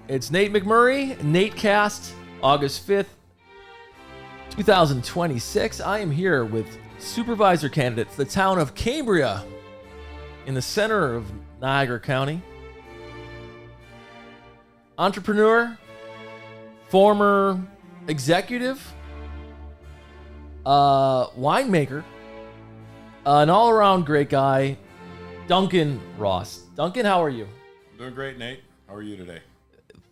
It's Nate McMurray, NateCast, August 5th, 2026. I am here with supervisor candidates, the town of Cambria, in the center of Niagara County. Entrepreneur, former executive, winemaker, an all-around great guy, Duncan Ross. Duncan, how are you? I'm doing great, Nate. How are you today?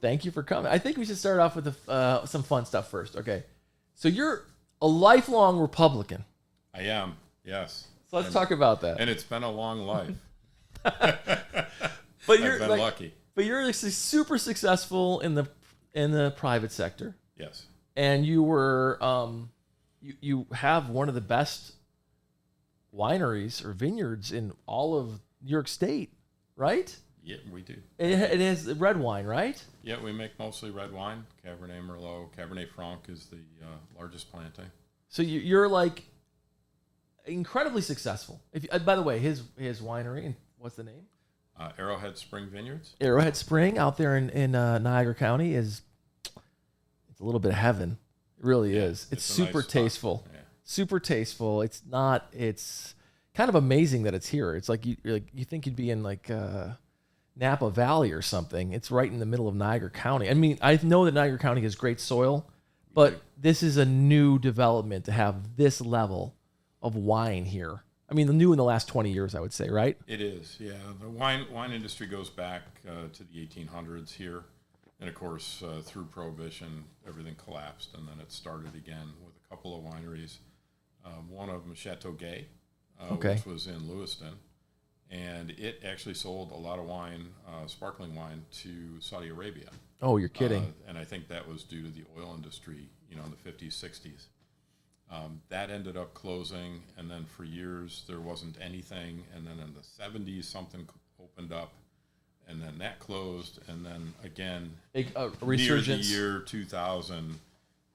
Thank you for coming. I think we should start off with some fun stuff first. Okay. So you're a lifelong Republican. I am, yes. So let's talk about that. And it's been a long life. But you're I've been lucky. But you're super successful in the private sector. Yes. And you were you have one of the best wineries or vineyards in all of New York State, right? Yeah, we do. It is red wine, right? Yeah, we make mostly red wine. Cabernet Merlot, Cabernet Franc is the largest planting. So you're like incredibly successful. By the way, his winery, and what's the name? Arrowhead Spring Vineyards. Arrowhead Spring out there in Niagara County it's a little bit of heaven. It really is. It's super nice tasteful. Yeah. Super tasteful. It's kind of amazing that it's here. It's like you think you'd be in like Napa Valley or something. It's right in the middle of Niagara County. I mean, I know that Niagara County has great soil, but this is a new development to have this level of wine here. I mean, new in the last 20 years, I would say, right? It is, yeah. The wine industry goes back to the 1800s here. And, of course, through Prohibition, everything collapsed, and then it started again with a couple of wineries. One of them, Chateau Gay, which was in Lewiston. And it actually sold a lot of wine, sparkling wine, to Saudi Arabia. Oh, you're kidding. And I think that was due to the oil industry, in the 50s, 60s. That ended up closing, and then for years there wasn't anything. And then in the 70s, something opened up, and then that closed. And then again, resurgence. Near the year 2000,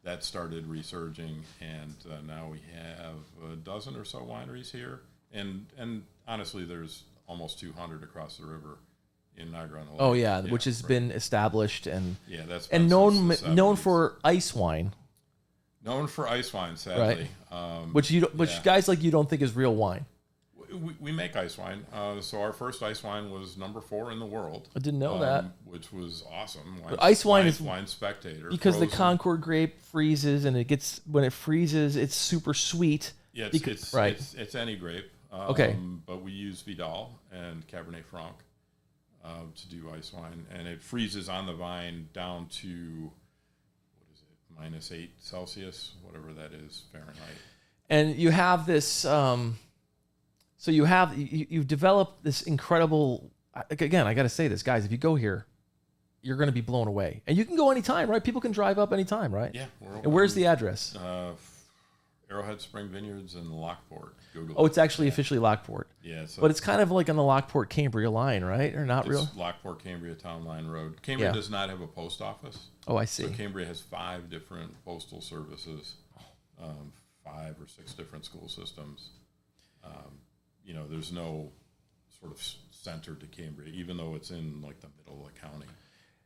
that started resurging. And now we have a dozen or so wineries here. And honestly, there's almost 200 across the river in Niagara-on-the-Lake. Oh yeah, which has been established and that's known for ice wine. Known for ice wine, sadly. Right. Which guys like you don't think is real wine. We make ice wine. So our first ice wine was number 4 in the world. I didn't know that. Which was awesome. Ice wine is Wine Spectator. Because frozen. the Concord grape freezes, and when it freezes, it's super sweet. Yeah, it's any grape. Okay. But we use Vidal and Cabernet Franc to do ice wine, and it freezes on the vine down to -8 Celsius, whatever that is, Fahrenheit. And you have this, so you've developed this incredible, again, I got to say this, guys, if you go here, you're going to be blown away. And you can go anytime, right? People can drive up anytime, right? Yeah. And where's the address? Arrowhead Spring Vineyards in Lockport. It's actually officially Lockport. Yeah. So but it's kind of like on the Lockport-Cambria line, right? Or not real? Lockport-Cambria Town Line Road. Cambria does not have a post office. Oh, I see. So Cambria has 5 different postal services, 5 or 6 different school systems. There's no sort of center to Cambria, even though it's in like the middle of the county.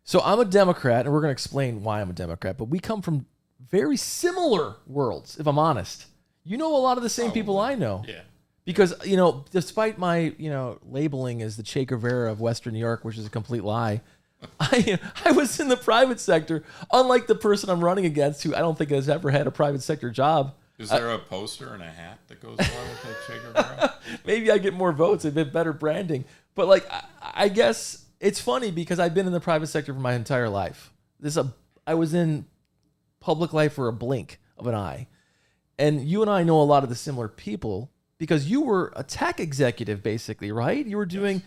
So I'm a Democrat, and we're going to explain why I'm a Democrat, but we come from very similar worlds, if I'm honest. You know a lot of the same people I know. Yeah. Because, despite my, labeling as the Che Guevara of Western New York, which is a complete lie, I was in the private sector, unlike the person I'm running against, who I don't think has ever had a private sector job. Is there a poster and a hat that goes along with the Che Guevara? Maybe I get more votes, a bit better branding. But, I guess it's funny because I've been in the private sector for my entire life. I was in public life for a blink of an eye. And you and I know a lot of the similar people because you were a tech executive, basically, right? You were doing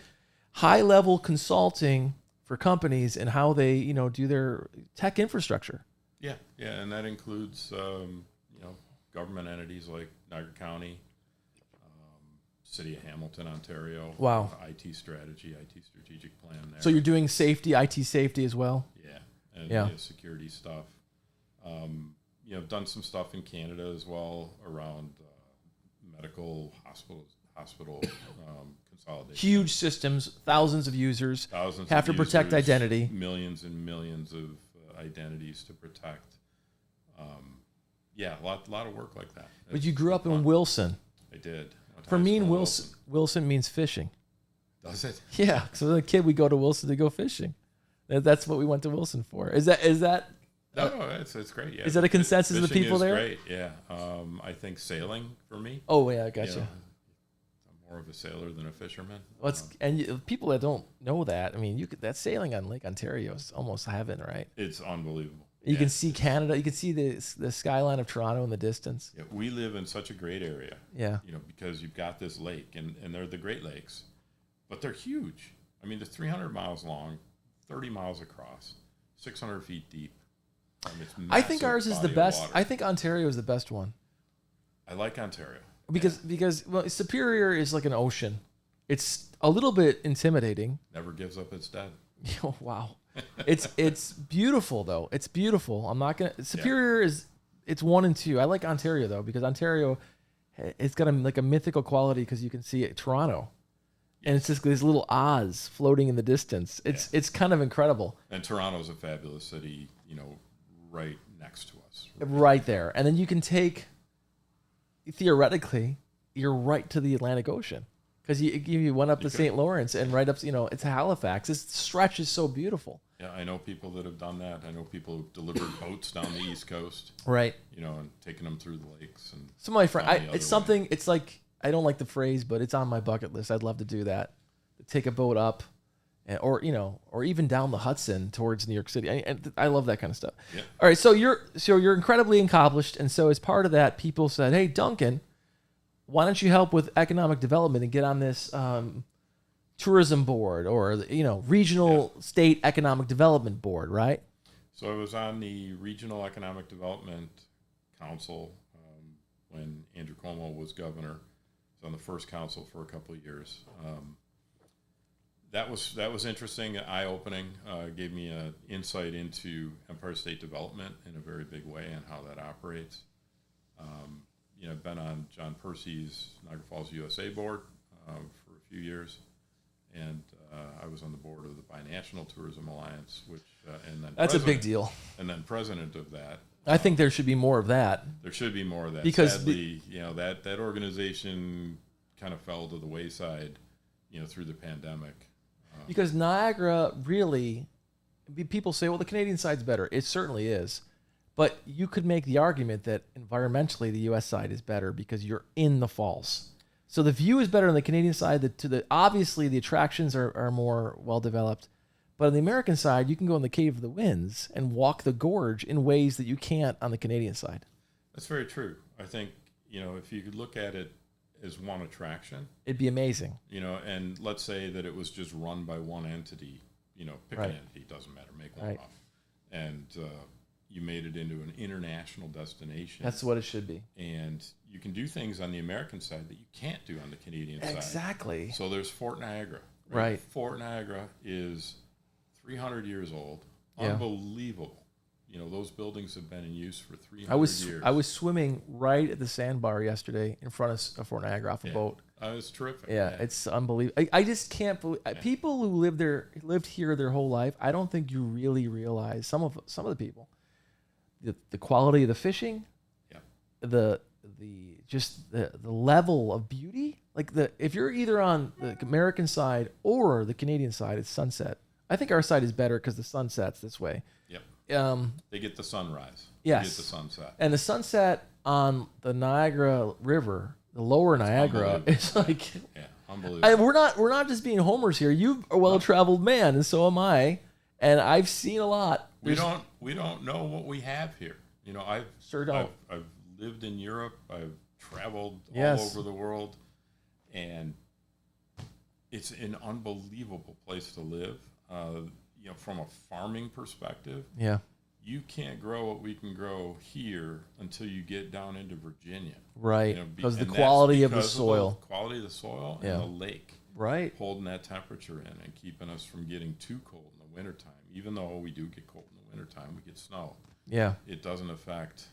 high-level consulting for companies and how they, do their tech infrastructure. Yeah, and that includes, government entities like Niagara County, City of Hamilton, Ontario. Wow. IT strategy, IT strategic plan there. So you're doing safety, IT safety as well? Yeah, and security stuff. Done some stuff in Canada as well around medical hospital consolidation. Huge systems, thousands of users, Thousands have of to protect users, identity. Millions and millions of identities to protect. Yeah, a lot of work like that. But you grew up in Wilson. I did. For me, Wilson means fishing. Does it? Yeah, so as a kid, we go to Wilson to go fishing. That's what we went to Wilson for. Is that? No, it's great. Yeah. Is that a consensus of the people there? Great. Yeah. I think sailing for me. Oh yeah, I gotcha. I'm more of a sailor than a fisherman. People that don't know that, I mean, that sailing on Lake Ontario is almost heaven, right? It's unbelievable. You can see Canada. You can see the skyline of Toronto in the distance. Yeah, we live in such a great area. Yeah. Because you've got this lake, and they're the Great Lakes, but they're huge. I mean, they're 300 miles long, 30 miles across, 600 feet deep. I think ours is the best. I think Ontario is the best one. I like Ontario because Superior is like an ocean. It's a little bit intimidating. Never gives up its dead. Oh, wow. It's beautiful though. It's beautiful. I'm not gonna. Superior it's 1 and 2. I like Ontario though because Ontario, it's got a mythical quality because you can see it, Toronto, and it's just these little Oz floating in the distance. It's kind of incredible. And Toronto's a fabulous city. Right next to us. Right there, and then you can theoretically, you're right to the Atlantic Ocean. Because you went up to St. Lawrence and right up, it's Halifax. This stretch is so beautiful. Yeah, I know people that have done that. I know people who've delivered boats down the East Coast. Right. And taken them through the lakes. And some of my friends, it's like, I don't like the phrase, but it's on my bucket list. I'd love to do that. Take a boat up, or even down the Hudson towards New York City. I love that kind of stuff. Yeah. All right, so you're incredibly accomplished, and so as part of that, people said, "Hey, Duncan, why don't you help with economic development and get on this tourism board or regional state economic development board, right?" So I was on the Regional Economic Development Council when Andrew Cuomo was governor. I was on the first council for a couple of years. That was interesting, eye-opening. Gave me an insight into Empire State Development in a very big way and how that operates. I've been on John Percy's Niagara Falls USA board for a few years, and I was on the board of the Binational Tourism Alliance, and then that's a big deal. And then president of that. I think there should be more of that. There should be more of that. Because sadly, that organization kind of fell to the wayside, through the pandemic. Because Niagara really, people say, well, the Canadian side's better. It certainly is. But you could make the argument that environmentally the U.S. side is better because you're in the falls. So the view is better on the Canadian side. Obviously, the attractions are more well-developed. But on the American side, you can go in the Cave of the Winds and walk the gorge in ways that you can't on the Canadian side. That's very true. I think, if you could look at it as one attraction, it'd be amazing. And let's say that it was just run by one entity, pick an entity, doesn't matter, make one up. And you made it into an international destination. That's what it should be. And you can do things on the American side that you can't do on the Canadian side. Exactly. So there's Fort Niagara. Right. Fort Niagara is 300 years old. Unbelievable. Those buildings have been in use for 300 years. I was swimming right at the sandbar yesterday in front of Fort Niagara off a boat. It was terrific. Yeah, it's unbelievable. I just can't believe people who lived here their whole life. I don't think you really realize some of the people, the quality of the fishing, the level of beauty. Like if you're either on the American side or the Canadian side, it's sunset. I think our side is better because the sun sets this way. They get the sunrise. Yes. They get the sunset. And the sunset on the Niagara River, the lower Niagara, is like unbelievable. We're not just being homers here. You're a well-traveled man, and so am I. And I've seen a lot. We don't know what we have here. I've lived in Europe. I've traveled all over the world, and it's an unbelievable place to live. From a farming perspective, you can't grow what we can grow here until you get down into Virginia. Right, because the quality of the soil. Quality of the soil and the lake. Right. Holding that temperature in and keeping us from getting too cold in the wintertime. Even though we do get cold in the wintertime, we get snow. Yeah. It doesn't affect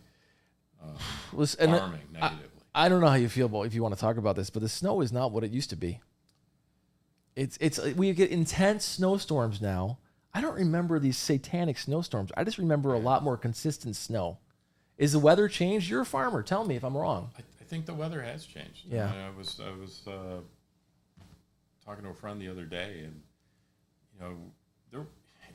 farming negatively. I don't know how you feel about if you want to talk about this, but the snow is not what it used to be. It's we get intense snowstorms now. I don't remember these satanic snowstorms. I just remember a lot more consistent snow. Is the weather changed? You're a farmer. Tell me if I'm wrong. I think the weather has changed. Yeah. I was talking to a friend the other day, and there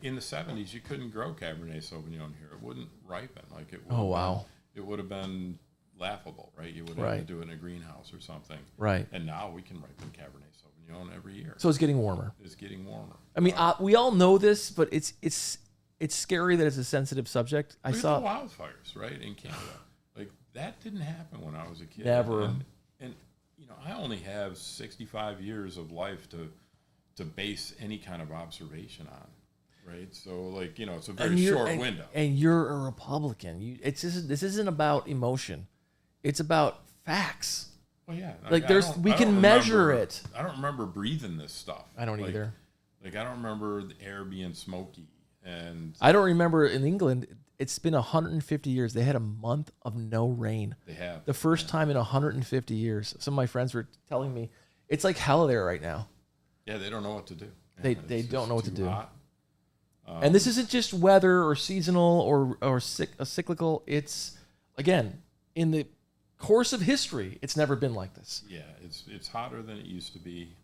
in the 70s you couldn't grow Cabernet Sauvignon here. It wouldn't ripen like it would. Oh wow. It would have been laughable, right? You would have to do it in a greenhouse or something. Right. And now we can ripen Cabernet Sauvignon every year. So it's getting warmer. It's getting warmer. I mean, we all know this, but it's scary that it's a sensitive subject. Look at the wildfires, right, in Canada. Like, that didn't happen when I was a kid. Never. And I only have 65 years of life to base any kind of observation on. Right, so like it's a very short window. And you're a Republican. This isn't about emotion; it's about facts. Well, yeah, like we can measure it. I don't remember breathing this stuff. I don't either. Like I don't remember the air being smoky, and I don't remember in England. It's been 150 years. They had a month of no rain. They have the first time in 150 years. Some of my friends were telling me it's like hell there right now. Yeah, they don't know what to do. They don't know what to do. Hot. And this isn't just weather or seasonal or cyclical. It's, again, in the course of history, it's never been like this. Yeah, it's hotter than it used to be.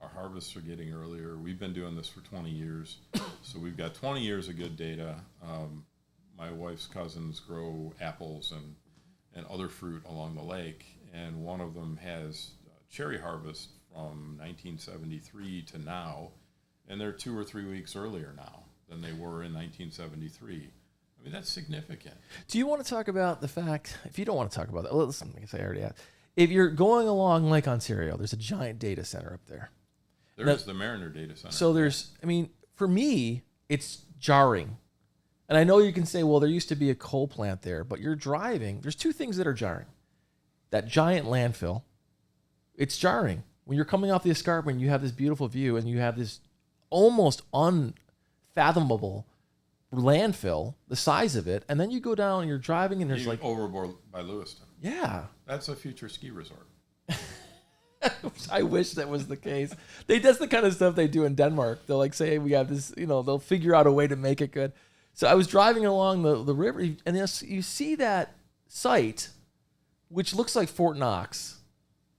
Our harvests are getting earlier. We've been doing this for 20 years, so we've got 20 years of good data. My wife's cousins grow apples and other fruit along the lake, and one of them has cherry harvest from 1973 to now. And they're 2 or 3 weeks earlier now than they were in 1973. I mean, that's significant. Do you want to talk about the fact, if you don't want to talk about that, well, listen, I guess I already asked. If you're going along Lake Ontario, there's a giant data center up there. There is the Mariner Data Center. So for me, it's jarring. And I know you can say, well, there used to be a coal plant there, but you're driving. There's two things that are jarring. That giant landfill, it's jarring. When you're coming off the escarpment, you have this beautiful view, and you have this almost unfathomable landfill, the size of it, and then you go down and you're driving and there's like overboard by Lewiston. Yeah. That's a future ski resort. I wish that was the case. That's the kind of stuff they do in Denmark. They'll like say, hey, we have this, they'll figure out a way to make it good. So I was driving along the river, and you see that site, which looks like Fort Knox.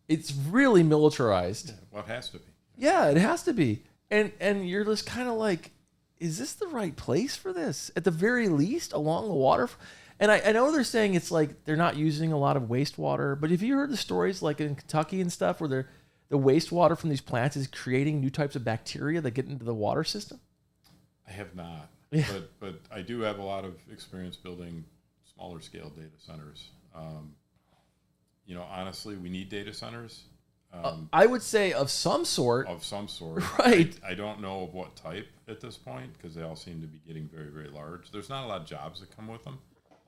It's really militarized. Yeah, well, it has to be. Yeah, it has to be. And you're just kind of like, is this the right place for this? At the very least, along the water. And I know they're saying it's like they're not using a lot of wastewater, but have you heard the stories like in Kentucky and stuff where the wastewater from these plants is creating new types of bacteria that get into the water system? I have not. Yeah. But I do have a lot of experience building smaller scale data centers. Honestly, we need data centers. I would say of some sort. Of some sort. Right. I don't know of what type at this point because they all seem to be getting very, very large. There's not a lot of jobs that come with them.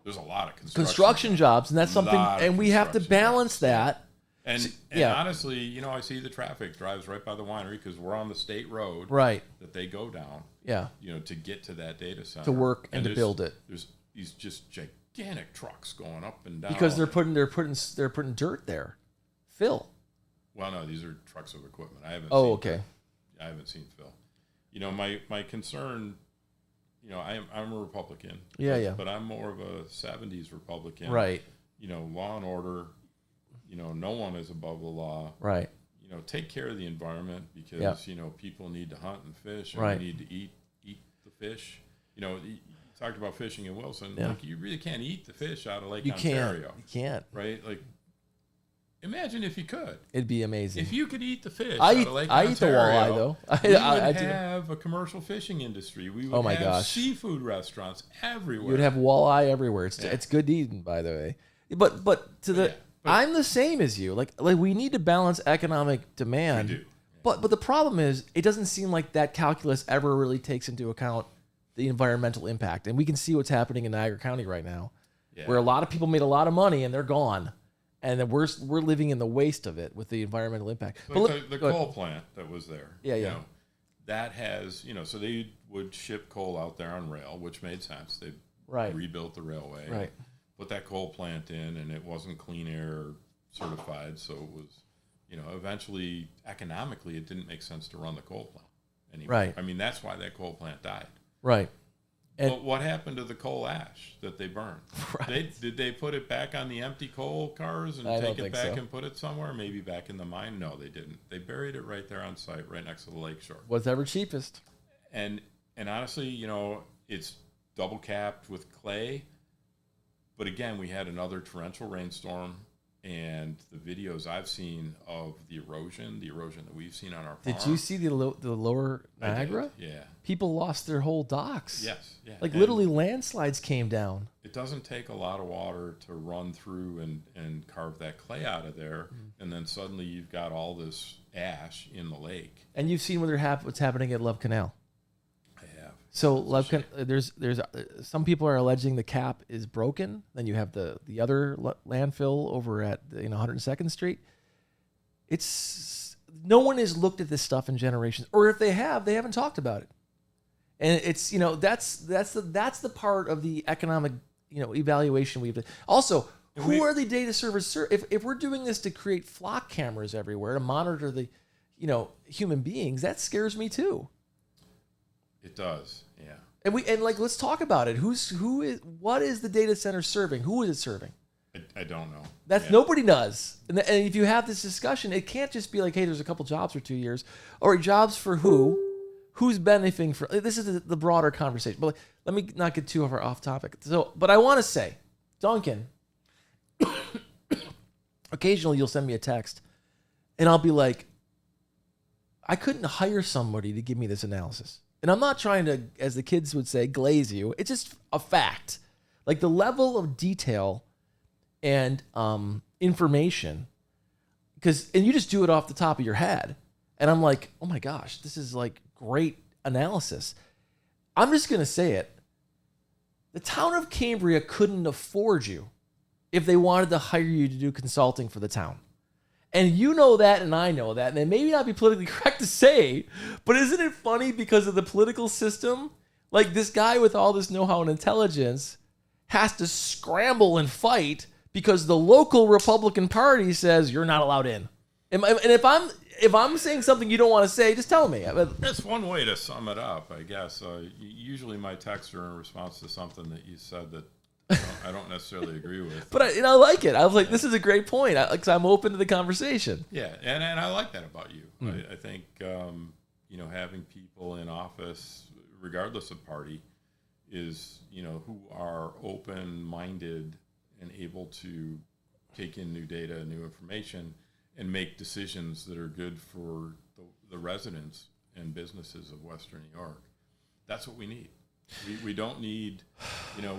There's a lot of construction jobs, and that's something, and we have to balance that. And honestly, I see the traffic drives right by the winery because we're on the state road right that they go down. Yeah. To get to that data center. To work and to build it. There's these just gigantic trucks going up and down. Because they're putting dirt there. Fill. Well, no, these are trucks of equipment. I haven't. Oh, okay. I haven't seen Phil. My concern. I'm a Republican. Yeah. But I'm more of a '70s Republican. Right. Law and order. No one is above the law. Right. Take care of the environment because people need to hunt and fish, and right. we need to eat the fish. You talked about fishing in Wilson. Yeah. Like, you really can't eat the fish out of Lake Ontario. You can't. Right? Like, imagine if you could. It'd be amazing. If you could eat the fish out of Lake Ontario. I eat the walleye, though. We would have a commercial fishing industry. We would have seafood restaurants everywhere. You'd have walleye everywhere. It's good eating, by the way. But I'm the same as you. Like we need to balance economic demand. We do. But the problem is, it doesn't seem like that calculus ever really takes into account the environmental impact. And we can see what's happening in Niagara County right now, where a lot of people made a lot of money and they're gone. And then we're living in the waste of it with the environmental impact. Like the coal plant that was there. Yeah. That has, so they would ship coal out there on rail, which made sense. They rebuilt the railway. Right. Put that coal plant in, and it wasn't clean air certified, so it was, Eventually, economically, it didn't make sense to run the coal plant anymore. Right. I mean, that's why that coal plant died. Right. And But what happened to the coal ash that they burned? Right. Did they put it back on the empty coal cars and I don't take it think back so. and put it somewhere? Maybe back in the mine? No, they didn't. They buried it right there on site, right next to the lake shore. whatever cheapest. And honestly, it's double capped with clay. But again, we had another torrential rainstorm, and the videos I've seen of the erosion that we've seen on our farm. Did you see the lower Niagara? Yeah. People lost their whole docks. Yes. Yeah. Like And literally landslides came down. it doesn't take a lot of water to run through and carve that clay out of there, and then suddenly you've got all this ash in the lake. And you've seen what's happening at Love Canal. I have. So there's some people are alleging the cap is broken. Then you have the other landfill over at 102nd Street. It's no one has looked at this stuff in generations, or if they have, they haven't talked about it. And it's that's the part of the economic evaluation we've also. Who are the data servers? If we're doing this to create flock cameras everywhere to monitor the human beings, that scares me too. It does, yeah. And let's talk about it. What is the data center serving? Who is it serving? I don't know. That's nobody does. And if you have this discussion, it can't just be like, hey, there's a couple jobs for 2 years, or jobs for who? Who's benefiting from? This is the broader conversation. But let me not get too off topic. But I want to say, Duncan, occasionally you'll send me a text, and I'll be like, I couldn't hire somebody to give me this analysis. And I'm not trying to, as the kids would say, glaze you. It's just a fact. Like the level of detail and information, and you just do it off the top of your head. And I'm like, oh my gosh, this is like great analysis. I'm just going to say it. The town of Cambria couldn't afford you if they wanted to hire you to do consulting for the town. And you know that, and I know that, and it may not be politically correct to say, but isn't it funny because of the political system? Like this guy with all this know-how and intelligence has to scramble and fight because the local Republican Party says you're not allowed in. And if I'm saying something you don't want to say, just tell me. That's one way to sum it up, I guess. Usually my texts are in response to something that you said that I don't necessarily agree with. But I like it. I was like, this is a great point because I'm open to the conversation. Yeah, and I like that about you. I think, having people in office, regardless of party, is, who are open-minded and able to take in new data, new information, and make decisions that are good for the residents and businesses of Western New York. That's what we need. We don't need,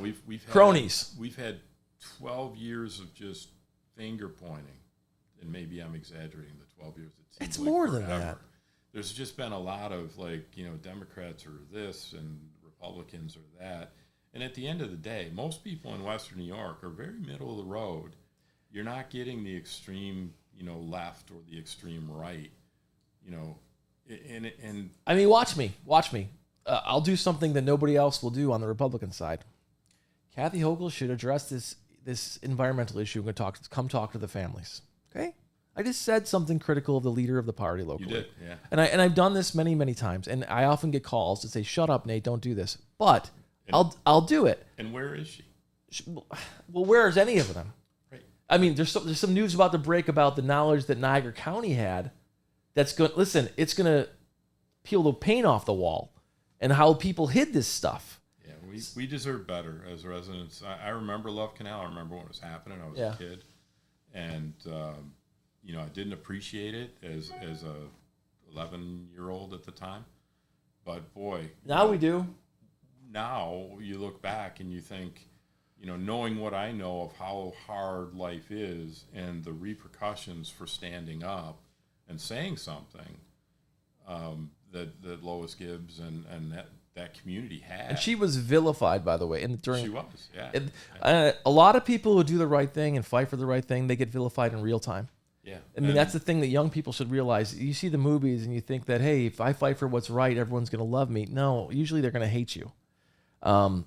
we've had, cronies. We've had 12 years of just finger pointing, and maybe I'm exaggerating the 12 years. It's like more than that. There's just been a lot of Democrats are this and Republicans are that. And at the end of the day, most people in Western New York are very middle of the road. You're not getting the extreme, left or the extreme right, and I mean, watch me. I'll do something that nobody else will do on the Republican side. Kathy Hochul should address this environmental issue and come talk to the families. Okay? I just said something critical of the leader of the party locally. You did, yeah. And I've done this many, many times, and I often get calls to say, "Shut up, Nate, don't do this." But I'll do it. And where is she? Well, where is any of them? Right. I mean, there's some news about to break about the knowledge that Niagara County had. It's going to peel the paint off the wall, and how people hid this stuff. Yeah, we deserve better as residents. I remember Love Canal. I remember when it was happening. I was a kid, and I didn't appreciate it as a 11-year-old at the time. But boy, now we do. Now you look back and you think, knowing what I know of how hard life is and the repercussions for standing up and saying something that Lois Gibbs and that community had. And she was vilified, by the way. She was, yeah. A lot of people who do the right thing and fight for the right thing, they get vilified in real time. Yeah. I mean, that's the thing that young people should realize. You see the movies and you think that, hey, if I fight for what's right, everyone's going to love me. No, usually they're going to hate you. So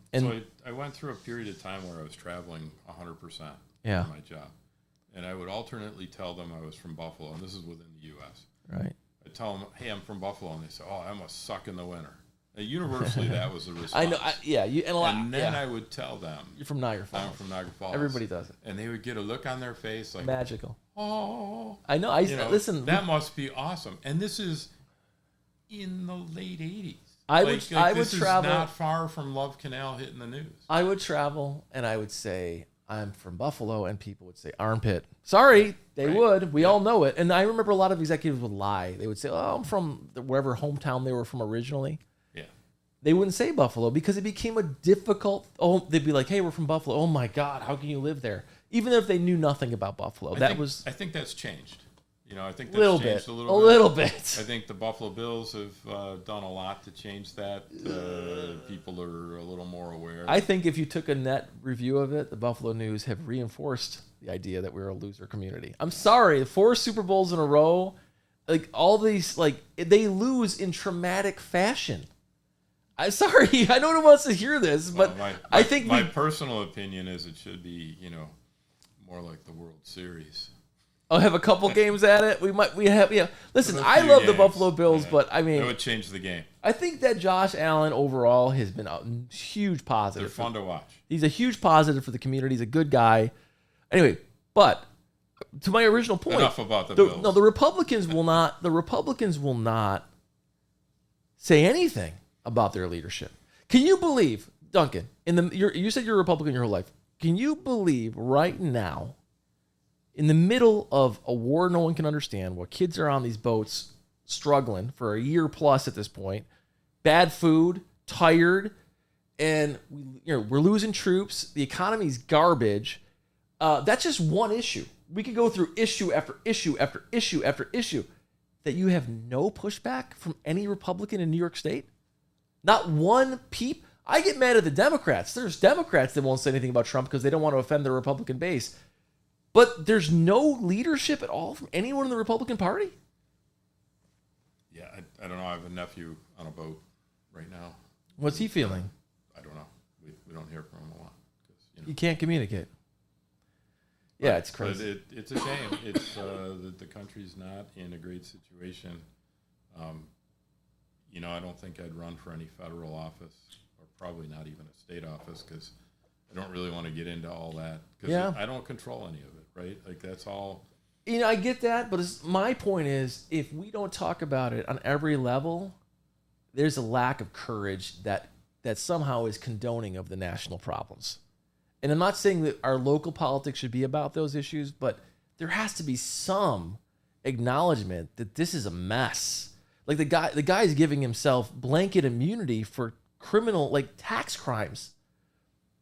I went through a period of time where I was traveling 100% for my job. and I would alternately tell them I was from Buffalo, and this is within the U.S. Right. I'd tell them, hey, I'm from Buffalo, and they say, oh, I must suck in the winter. Now, universally, that was the response. I know. And then I would tell them, you're from Niagara Falls. I'm from Niagara Falls. Everybody does it. And they would get a look on their face like, magical. Oh. I know. Listen. That must be awesome. And this is in the late 80s. I would travel. This is not far from Love Canal hitting the news. I would travel, and I would say, I'm from Buffalo, and people would say, armpit. Sorry, they would. We all know it. And I remember a lot of executives would lie. They would say, oh, I'm from wherever hometown they were from originally. Yeah. They wouldn't say Buffalo because it became a difficult, they'd be like, hey, we're from Buffalo. Oh, my God, how can you live there? Even if they knew nothing about Buffalo. I think that's changed. I think that's changed a little bit. I think the Buffalo Bills have done a lot to change that. People are a little more aware. I think if you took a net review of it, the Buffalo News have reinforced the idea that we're a loser community. I'm sorry, 4 Super Bowls in a row, like all these, like they lose in traumatic fashion. I'm sorry, I know no one wants to hear this, but I think my personal opinion is it should be, more like the World Series. I'll have a couple games at it. Listen, I love the Buffalo Bills, but I mean, it would change the game. I think that Josh Allen overall has been a huge positive. They're fun to watch. He's a huge positive for the community. He's a good guy. Anyway, but to my original point, enough about the Bills. No, the Republicans will not. The Republicans will not say anything about their leadership. Can you believe, Duncan? You said you're a Republican your whole life. Can you believe right now, in the middle of a war no one can understand, where kids are on these boats struggling for a year plus at this point, bad food, tired, and we're losing troops, the economy's garbage. That's just one issue. We could go through issue after issue after issue after issue. That you have no pushback from any Republican in New York State? Not one peep? I get mad at the Democrats. There's Democrats that won't say anything about Trump because they don't want to offend their Republican base. But there's no leadership at all from anyone in the Republican Party? Yeah, I don't know. I have a nephew on a boat right now. What's he feeling? I don't know. We don't hear from him a lot. You can't communicate. Yeah, it's crazy. But it's a shame. It's the country's not in a great situation. I don't think I'd run for any federal office, or probably not even a state office, because I don't really want to get into all that. Because I don't control any of it, right? Like, that's all. I get that, but my point is, if we don't talk about it on every level, there's a lack of courage that somehow is condoning of the national problems. And I'm not saying that our local politics should be about those issues, but there has to be some acknowledgement that this is a mess. Like the guy's giving himself blanket immunity for criminal, like tax crimes.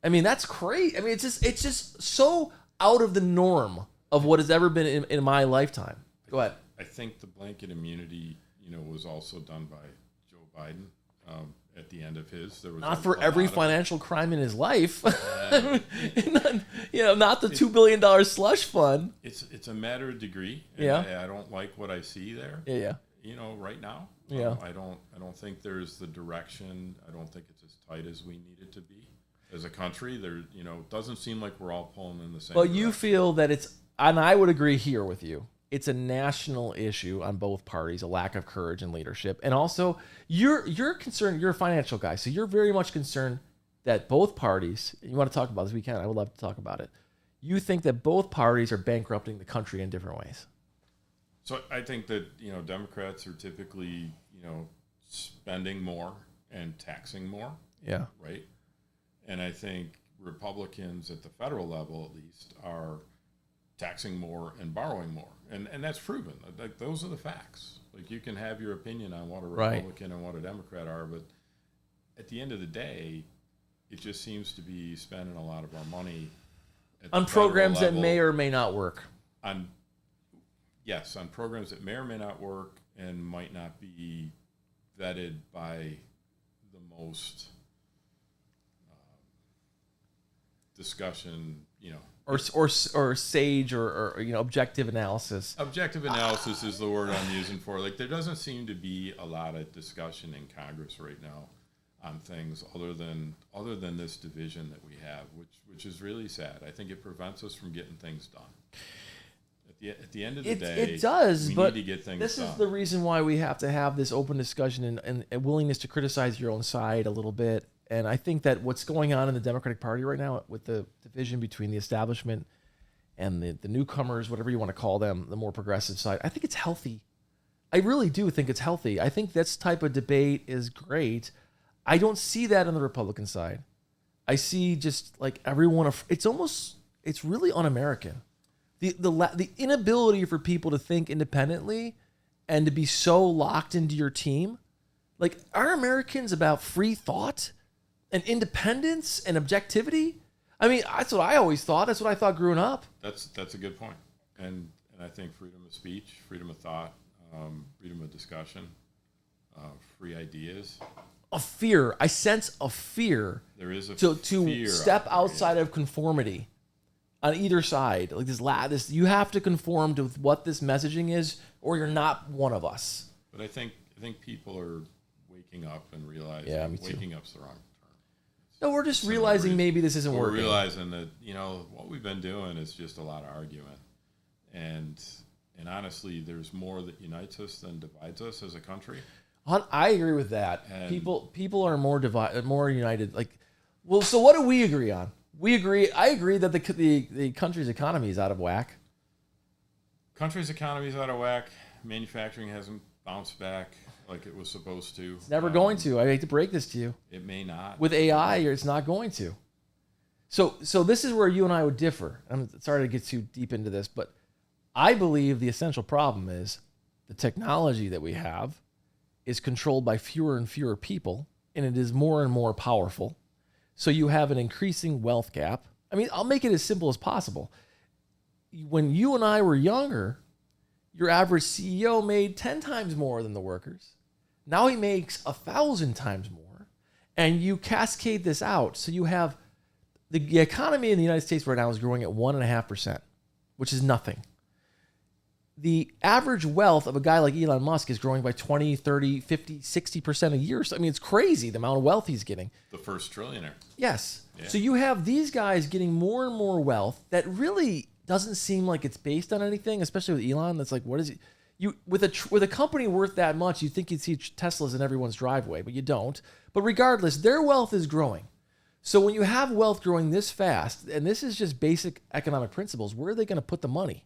I mean, that's crazy. I mean, it's just so out of the norm of what has ever been in my lifetime. Go ahead. I think the blanket immunity, was also done by Joe Biden. At the end of his, there was not for every financial crime in his life. Not the $2 billion slush fund. It's a matter of degree. I don't like what I see there. Yeah. Right now. Yeah. I don't think there's the direction. I don't think it's as tight as we need it to be as a country. There, it doesn't seem like we're all pulling in the same. Well, direction. you feel that and I would agree here with you. It's a national issue on both parties, a lack of courage and leadership. And also, you're concerned, you're a financial guy, so you're very much concerned that both parties, you want to talk about this, we can, I would love to talk about it. You think that both parties are bankrupting the country in different ways. So I think that, Democrats are typically, spending more and taxing more. Yeah. Right? And I think Republicans at the federal level, at least, are taxing more and borrowing more. And that's proven. Like, those are the facts. Like, you can have your opinion on what a Republican and what a Democrat are, but at the end of the day, it just seems to be spending a lot of our money on programs that may or may not work. On programs that may or may not work and might not be vetted by the most discussion, or sage or objective analysis. Objective analysis is the word I'm using for it. Like, there doesn't seem to be a lot of discussion in Congress right now on things other than this division that we have, which is really sad. I think it prevents us from getting things done. At the end of the day, it does, we but need to get things this done. is the reason why we have to have this open discussion and a willingness to criticize your own side a little bit. And I think that what's going on in the Democratic Party right now with the division between the establishment and the newcomers, whatever you want to call them, the more progressive side, I think it's healthy. I really do think it's healthy. I think this type of debate is great. I don't see that on the Republican side. I see just like everyone, it's really un-American. The inability for people to think independently and to be so locked into your team. Like, are Americans about free thought and independence and objectivity? I mean, that's what I always thought. That's what I thought growing up. That's a good point. And I think freedom of speech, freedom of thought, freedom of discussion, free ideas. A fear. I sense a fear. There is a to fear step outside of conformity on either side. Like this, you have to conform to what this messaging is, or you're not one of us. But I think people are waking up and realizing. Yeah, me too. Waking up's the wrong term. No, we're just realizing maybe this isn't working. We're realizing that what we've been doing is just a lot of arguing, and honestly, there's more that unites us than divides us as a country. I agree with that. And people are more united. Like, well, so what do we agree on? I agree that the country's economy is out of whack. Country's economy is out of whack. Manufacturing hasn't bounced back like it was supposed to. It's never going to. I hate to break this to you. It may not. With AI, it's not going to. So this is where you and I would differ. I'm sorry to get too deep into this, but I believe the essential problem is the technology that we have is controlled by fewer and fewer people, and it is more and more powerful. So you have an increasing wealth gap. I mean, I'll make it as simple as possible. When you and I were younger, your average CEO made 10 times more than the workers. Now he makes 1,000 times more, and you cascade this out. So you have the economy in the United States right now is growing at 1.5%, which is nothing. The average wealth of a guy like Elon Musk is growing by 20, 30, 50, 60% a year. So, I mean, it's crazy the amount of wealth he's getting. The first trillionaire. Yes. Yeah. So you have these guys getting more and more wealth that really doesn't seem like it's based on anything, especially with Elon. That's like, what is it? With a company worth that much, you'd think you'd see Teslas in everyone's driveway, but you don't. But regardless, their wealth is growing. So when you have wealth growing this fast, and this is just basic economic principles, where are they going to put the money?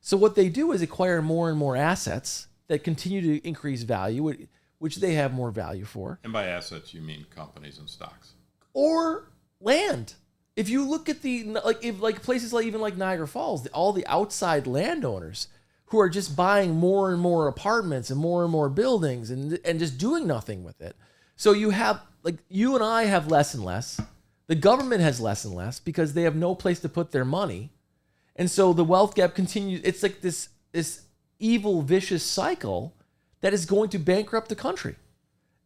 So what they do is acquire more and more assets that continue to increase value, which they have more value for. And by assets, you mean companies and stocks. Or land. If you look at places like Niagara Falls, all the outside landowners who are just buying more and more apartments and more buildings and just doing nothing with it. So you have, like, you and I have less and less. The government has less and less because they have no place to put their money. And so the wealth gap continues. It's like this evil, vicious cycle that is going to bankrupt the country.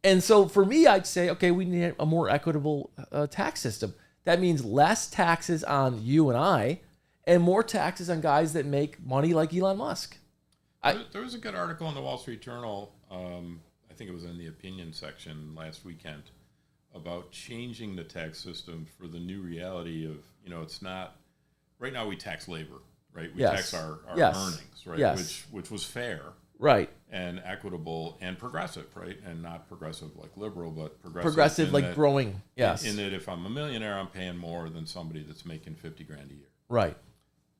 And so for me, I'd say, okay, we need a more equitable tax system. That means less taxes on you and I and more taxes on guys that make money like Elon Musk. There was a good article in the Wall Street Journal, I think it was in the opinion section last weekend, about changing the tax system for the new reality of, it's not... Right now we tax labor, right? We tax our earnings, right? Yes. Which was fair. Right. And equitable and progressive, right? And not progressive like liberal, but progressive like growing. Yes. In that if I'm a millionaire, I'm paying more than somebody that's making $50,000 a year. Right.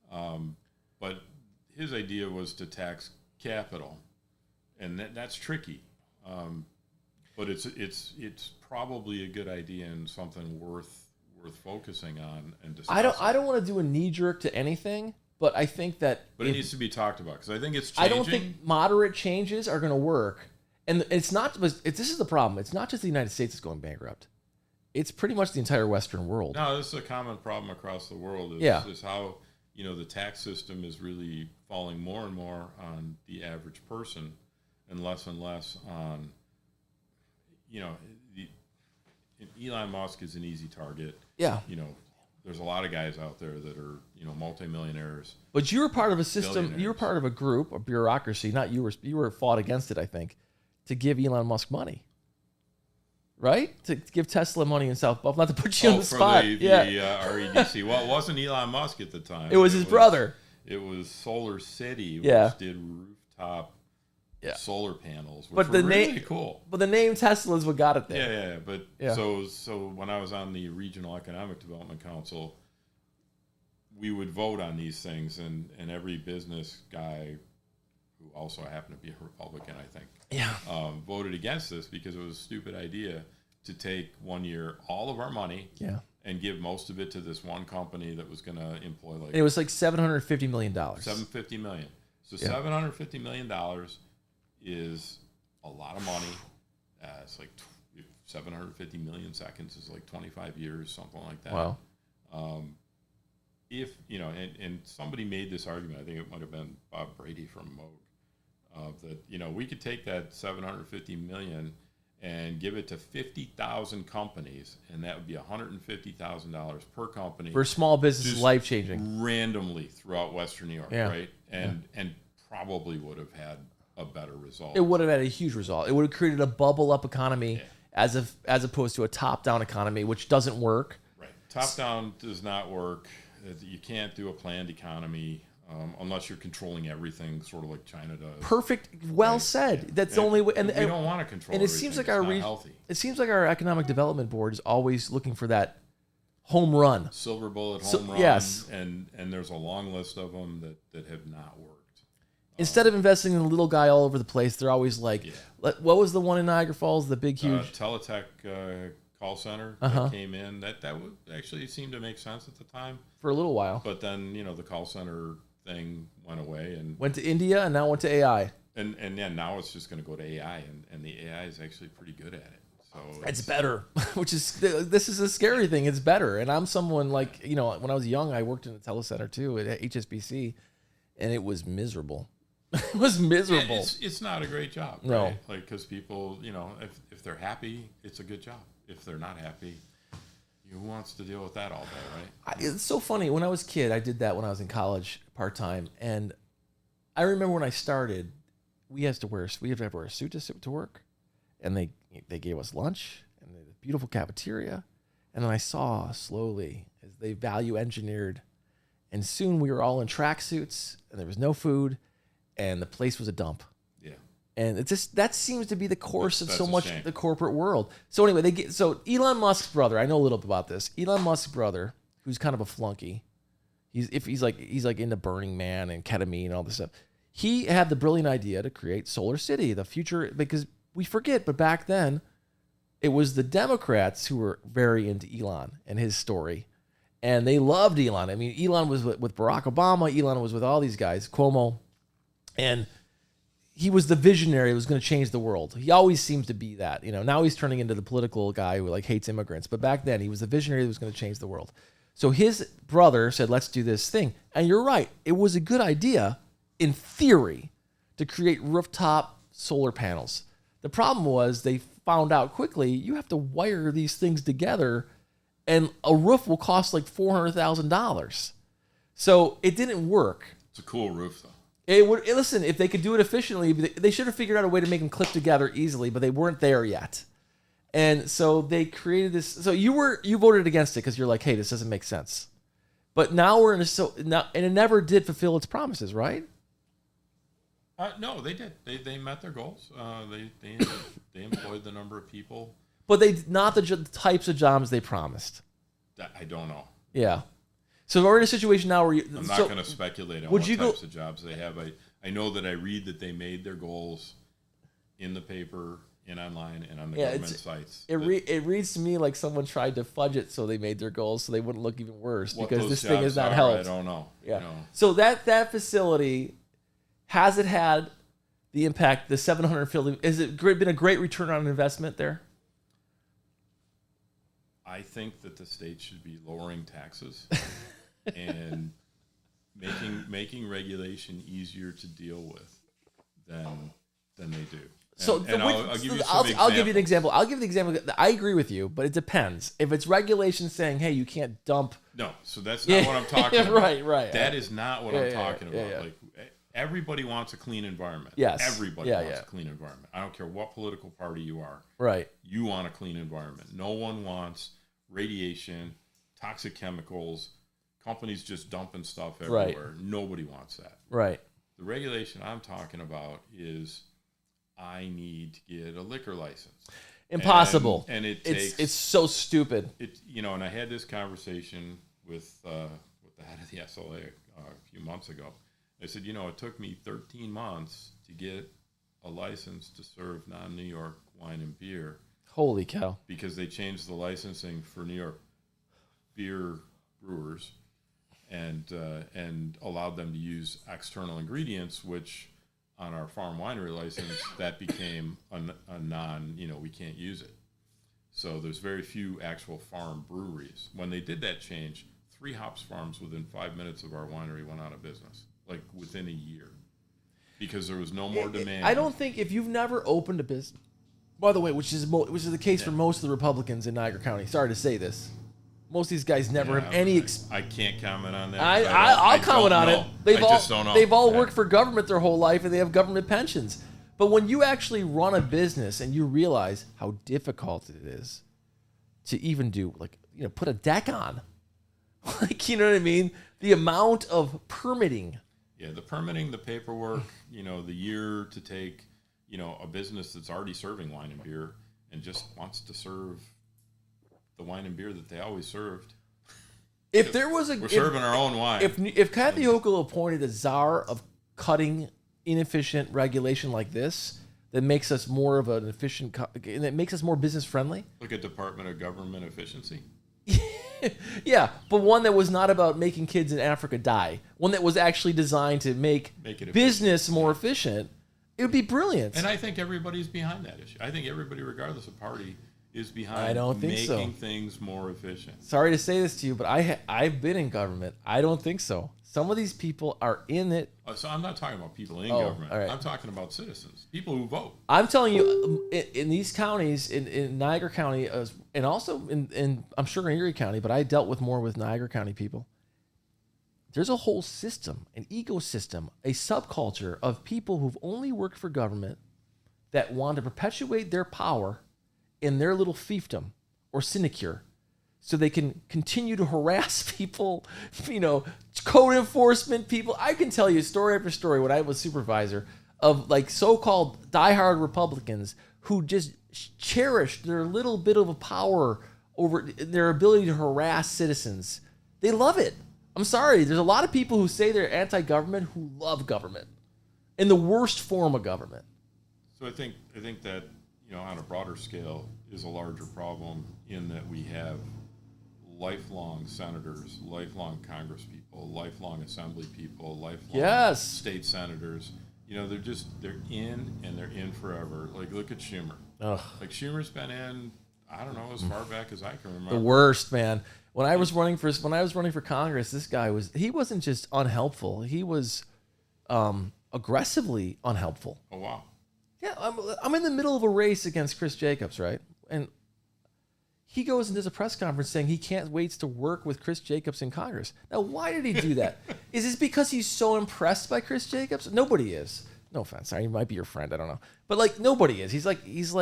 But his idea was to tax capital, and that's tricky. But it's probably a good idea and something worth focusing on and discussing. I don't want to do a knee jerk to anything, but I think that it needs to be talked about because I think it's changing. I don't think moderate changes are going to work, and it's not. This is the problem. It's not just the United States that's going bankrupt. It's pretty much the entire Western world. No, this is a common problem across the world. Is how the tax system is really falling more and more on the average person, and less on Elon Musk is an easy target. Yeah. There's a lot of guys out there that are, multimillionaires. But you were part of a system, you were part of a group, a bureaucracy, not you were fought against it, I think, to give Elon Musk money. Right? To give Tesla money in South Buffalo, not to put you on the spot. The REDC. Well, it wasn't Elon Musk at the time. It was his brother. It was Solar City, which Yeah. did rooftop Yeah. solar panels, which But were the really name, cool. but the name Tesla is what got it there. Yeah. But Yeah. so when I was on the Regional Economic Development Council, we would vote on these things, and every business guy, who also happened to be a Republican, I think, voted against this because it was a stupid idea to take 1 year all of our money and give most of it to this one company that was going to employ like It was like $750 million. $750 million. So $750 million is a lot of money. It's like 750 million seconds is like 25 years, something like that. Wow. If and somebody made this argument, I think it might have been Bob Brady from Moog, that we could take that 750 million and give it to 50,000 companies, and that would be $150,000 per company For small business, life changing. randomly throughout Western New York, right? And probably would have had a better result. It would have had a huge result. It would have created a bubble up economy as opposed to a top down economy, which doesn't work. Right. Top down does not work. You can't do a planned economy unless you're controlling everything, sort of like China does. Perfect. Well said. That's the only way. And we don't want to control. And it seems like healthy. It seems like our economic development board is always looking for that home run, silver bullet home run. Yes. And there's a long list of them that have not worked. Instead of investing in the little guy all over the place, they're always like, what was the one in Niagara Falls? The big, huge Teletech call center that came in. That would actually seem to make sense at the time for a little while. But then the call center thing went away and went to India and now went to AI. And now it's just going to go to AI, and the AI is actually pretty good at it. So it's better, which is this is a scary thing. It's better, and I'm someone like when I was young, I worked in a telecenter too at HSBC, and it was miserable. It was miserable. Yeah, it's not a great job, no. Right? Like because people, if they're happy, it's a good job. If they're not happy, who wants to deal with that all day, right? It's so funny. When I was a kid, I did that when I was in college part time, and I remember when I started, we had to wear a suit to work, and they gave us lunch and a beautiful cafeteria, and then I saw slowly as they value engineered, and soon we were all in tracksuits, and there was no food, and the place was a dump. Yeah, and it's just that seems to be the course of so much the corporate world. So anyway, so Elon Musk's brother. I know a little bit about this. Elon Musk's brother, who's kind of a flunky. He's like into Burning Man and ketamine and all this stuff. He had the brilliant idea to create Solar City, the future, because we forget, but back then, it was the Democrats who were very into Elon and his story, and they loved Elon. I mean, Elon was with Barack Obama. Elon was with all these guys, Cuomo, and he was the visionary that was going to change the world. He always seems to be that. Now he's turning into the political guy who hates immigrants, but back then he was the visionary that was going to change the world. So his brother said, let's do this thing. And you're right. It was a good idea in theory to create rooftop solar panels. The problem was they found out quickly you have to wire these things together, and a roof will cost like $400,000. So it didn't work. It's a cool roof, though. Listen, if they could do it efficiently, they should have figured out a way to make them clip together easily, but they weren't there yet. And so they created this. So you voted against it because you're like, hey, this doesn't make sense. But now we're in and it never did fulfill its promises, right? No, they did. They met their goals. They employed the number of people, but they not the types of jobs they promised. I don't know. Yeah. So we're in a situation now where I'm not going to speculate on what types of jobs they have. I know that I read that they made their goals in the paper, and online, and on the government sites. It reads to me like someone tried to fudge it so they made their goals so they wouldn't look even worse because this thing is not helped. I don't know. Yeah. So that facility, has it had the impact, the 750, has it been a great return on investment there? I think that the state should be lowering taxes and making regulation easier to deal with than they do. I'll give you an example. I'll give the example. I agree with you, but it depends. If it's regulation saying, "Hey, you can't dump," no. So that's not what I'm talking about. Right. That is not what I'm talking about. Yeah. Like everybody wants a clean environment. Yes. Everybody wants a clean environment. I don't care what political party you are. Right. You want a clean environment. No one wants radiation, toxic chemicals, companies just dumping stuff Right. everywhere. Nobody wants that. Right. The regulation I'm talking about is I need to get a liquor license. Impossible. And it's so stupid. And I had this conversation with the head of the SLA a few months ago. I said, it took me 13 months to get a license to serve non-New York wine and beer. Holy cow. Because they changed the licensing for New York beer brewers and allowed them to use external ingredients, which on our farm winery license, that became a non, we can't use it. So there's very few actual farm breweries. When they did that change, 3 hops farms within 5 mines of our winery went out of business, like within a year, because there was no more demand. I don't think if you've never opened a business, by the way, which is the case for most of the Republicans in Niagara County. Sorry to say this. Most of these guys never have any. I can't comment on that. I'll comment on it. Just don't know. They've all worked for government their whole life, and they have government pensions. But when you actually run a business and you realize how difficult it is to even do, put a deck on, you know what I mean? The amount of permitting. Yeah, the permitting, the paperwork, the year to take, a business that's already serving wine and beer and just wants to serve the wine and beer that they always served. If there was we're serving our own wine. If Kathy Hochul appointed a czar of cutting inefficient regulation like this, that makes us more of an efficient, and that makes us more business friendly. Look at Department of Government Efficiency. Yeah, but one that was not about making kids in Africa die. One that was actually designed to make it business more efficient. It would be brilliant. And I think everybody's behind that issue. I think everybody, regardless of party, is behind making things more efficient. Sorry to say this to you, but I've been in government. I don't think so. Some of these people are in it. So I'm not talking about people in government. Right. I'm talking about citizens, people who vote. I'm telling you, in these counties, in Niagara County, and also in I'm sure in Erie County, but I dealt more with Niagara County people. There's a whole system, an ecosystem, a subculture of people who've only worked for government that want to perpetuate their power in their little fiefdom or sinecure so they can continue to harass people, code enforcement people. I can tell you story after story when I was supervisor of so-called diehard Republicans who just cherished their little bit of a power over their ability to harass citizens. They love it. I'm sorry. There's a lot of people who say they're anti-government who love government in the worst form of government. So I think that, on a broader scale is a larger problem in that we have lifelong senators, lifelong Congress people, lifelong assembly people, lifelong state senators. They're in and they're in forever. Look at Schumer. Ugh. Schumer's been in, I don't know, as far back as I can remember. The worst, man. When I was running for Congress, this guy he wasn't just unhelpful. He was aggressively unhelpful. Oh, wow. Yeah, I'm in the middle of a race against Chris Jacobs, right? And he goes and does a press conference saying he can't wait to work with Chris Jacobs in Congress. Now, why did he do that? Is this because he's so impressed by Chris Jacobs? Nobody is. No offense. Sorry, he might be your friend. I don't know. But nobody is. He's like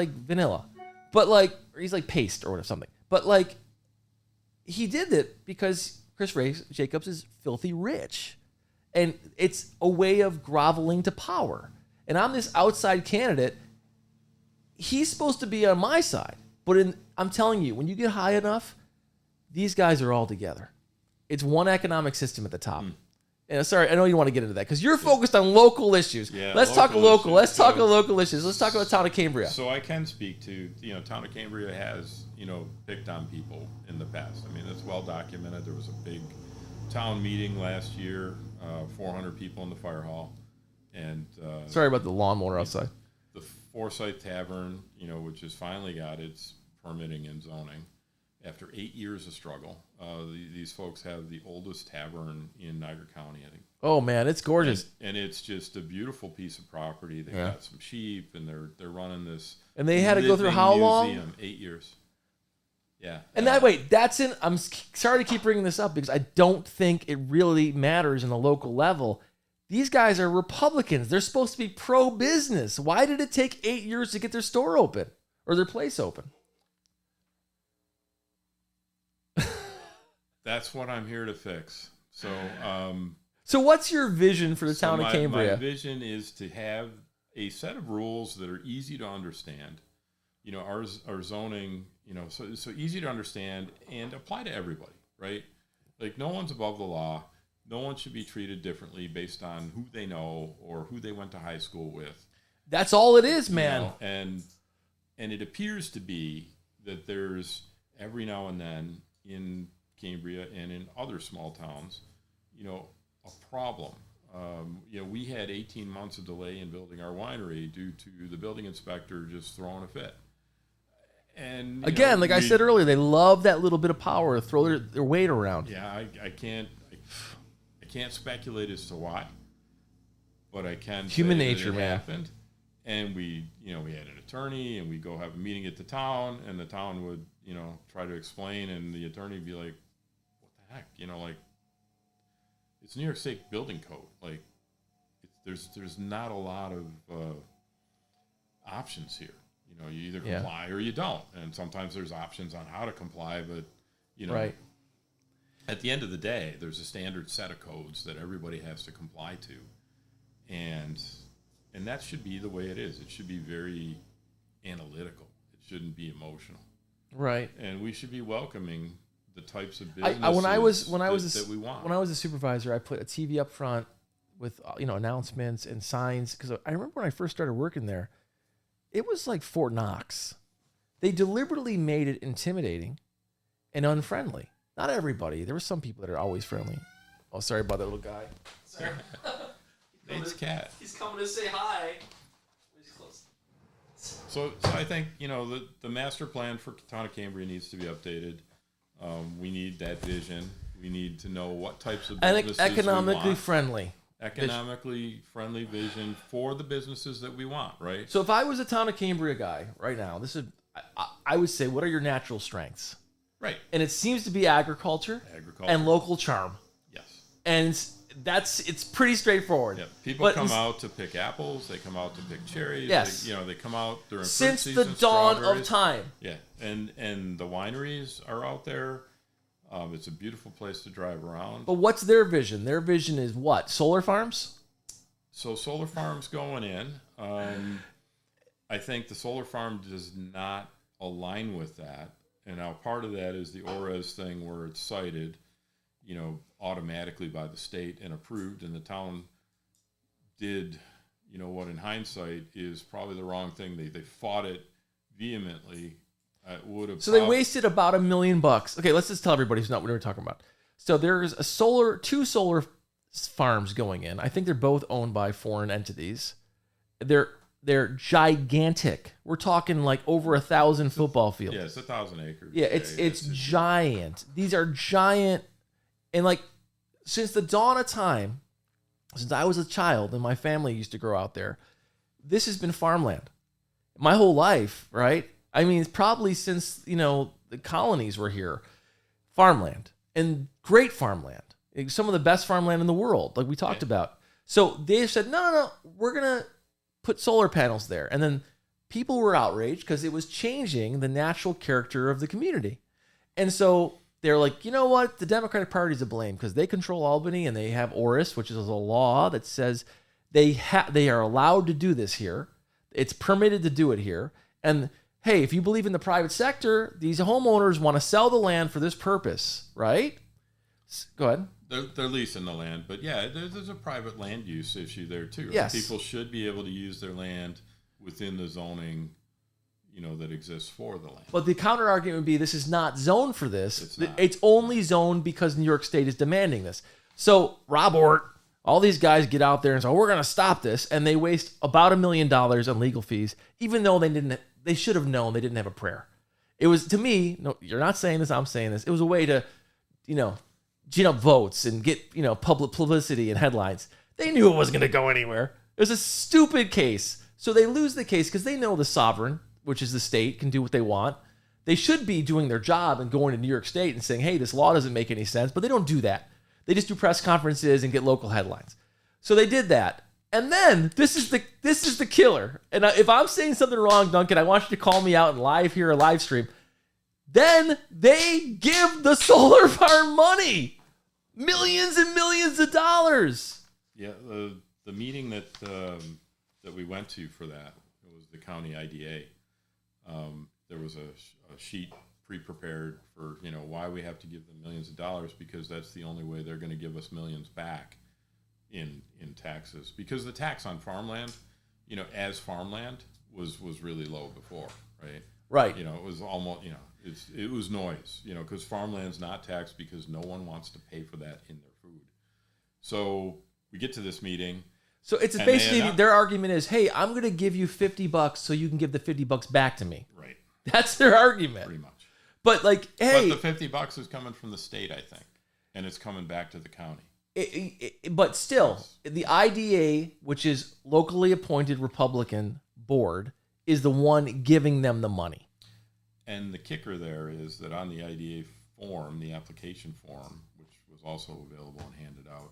vanilla. But or he's like paste or something. But he did it because Chris Jacobs is filthy rich. And it's a way of groveling to power. And I'm this outside candidate. He's supposed to be on my side. But I'm telling you, when you get high enough, these guys are all together. It's one economic system at the top. And sorry, I know you want to get into that because you're focused on local issues. Yeah, Let's talk local. Let's talk local issues. Let's talk about town of Cambria. So I can speak to, town of Cambria has, picked on people in the past. I mean, it's well documented. There was a big town meeting last year, 400 people in the fire hall. And sorry about the lawnmower outside. The Forsyth Tavern, which has finally got its permitting and zoning after 8 years of struggle. These folks have the oldest tavern in Niagara County, I think. Oh man, it's gorgeous. And it's just a beautiful piece of property. They've got some sheep, and they're running this. And they had to go through how long? 8 years. Yeah. And I'm sorry to keep bringing this up because I don't think it really matters in the local level. These guys are Republicans. They're supposed to be pro-business. Why did it take 8 years to get their store open or their place open? That's what I'm here to fix. So what's your vision for the town of Cambria? My vision is to have a set of rules that are easy to understand. You know, our zoning, you know, so easy to understand and apply to everybody, right? Like, no one's above the law. No one should be treated differently based on who they know or who they went to high school with. That's all it is, man. You know, and it appears to be that there's every now and then in Cambria and in other small towns, you know, a problem. You know, we had 18 months of delay in building our winery due to the building inspector just throwing a fit. And again, like I said earlier, they love that little bit of power, throw their weight around. Yeah, I can't speculate as to why, but I can. Human say nature, that it man. Happened, and we had an attorney, and we go have a meeting at the town, and the town would, try to explain, and the attorney would be like, "What the heck?" Like, it's New York State building code. Like, there's not a lot of options here. You either comply or you don't. And sometimes there's options on how to comply, but, right. At the end of the day, there's a standard set of codes that everybody has to comply to. And that should be the way it is. It should be very analytical. It shouldn't be emotional. Right. And we should be welcoming the types of businesses that we want. When I was a supervisor, I put a TV up front with, announcements and signs. Because I remember when I first started working there, it was like Fort Knox. They deliberately made it intimidating and unfriendly. Not everybody. There were some people that are always friendly. Oh, sorry about that little guy. Sorry. Nate's cat. He's coming to say hi. He's close. So I think, the master plan for town of Cambria needs to be updated. We need that vision. We need to know what types of businesses economically we want. friendly. Economically friendly vision for the businesses that we want, right? So if I was a town of Cambria guy right now, I would say, what are your natural strengths? Right. And it seems to be agriculture and local charm. Yes. And it's pretty straightforward. Yeah. People come out to pick apples. They come out to pick cherries. Yes. They come out during since fruit the season, dawn of time. Yeah. And the wineries are out there. It's a beautiful place to drive around. But what's their vision? Their vision is what? Solar farms? So solar farms going in. I think the solar farm does not align with that. And now part of that is the ORES thing where it's cited, automatically by the state and approved. And the town did, what in hindsight is probably the wrong thing. They fought it vehemently. So they wasted about $1 million. Okay, let's just tell everybody who's not what we're talking about. So there's two solar farms going in. I think they're both owned by foreign entities. They're gigantic. We're talking like over 1,000 football fields. Yeah, it's 1,000 acres. Yeah, it's giant. These are giant, and like since the dawn of time, since I was a child and my family used to grow out there, this has been farmland. My whole life, right? I mean, it's probably since, the colonies were here, farmland and great farmland, some of the best farmland in the world, like we talked about. So they said, no, we're going to put solar panels there. And then people were outraged because it was changing the natural character of the community. And so they're like, you know what? The Democratic Party's to blame because they control Albany and they have ORES, which is a law that says they are allowed to do this here. It's permitted to do it here. And hey, if you believe in the private sector, these homeowners want to sell the land for this purpose, right? Go ahead. They're leasing the land, but yeah, there's a private land use issue there too. Yes. People should be able to use their land within the zoning, that exists for the land. But the counter argument would be this is not zoned for this. It's not. It's only zoned because New York State is demanding this. So Rob Ort, all these guys get out there and say, we're going to stop this, and they waste about $1 million on legal fees, even though they should have known they didn't have a prayer. It was, to me, no, you're not saying this, I'm saying this. It was a way to, gin up votes and get, public publicity and headlines. They knew it wasn't going to go anywhere. It was a stupid case. So they lose the case because they know the sovereign, which is the state, can do what they want. They should be doing their job and going to New York State and saying, hey, this law doesn't make any sense, but they don't do that. They just do press conferences and get local headlines. So they did that. And then this is the killer. And if I'm saying something wrong, Duncan, I want you to call me out and live stream. Then they give the solar farm money. Millions and millions of dollars. Yeah, the meeting that we went to for that, it was the county IDA. There was a sheet pre-prepared for, why we have to give them millions of dollars, because that's the only way they're going to give us millions back in taxes. Because the tax on farmland, as farmland was really low before, right? Right. It was almost, it was noise, because farmland's not taxed because no one wants to pay for that in their food. So we get to this meeting. So it's basically their argument is, hey, I'm going to give you $50 so you can give the $50 back to me. Right. That's their argument. Pretty much. But hey. But the $50 is coming from the state, I think, and it's coming back to the county. But still, the IDA, which is locally appointed Republican board, is the one giving them the money. And the kicker there is that on the IDA form, the application form, which was also available and handed out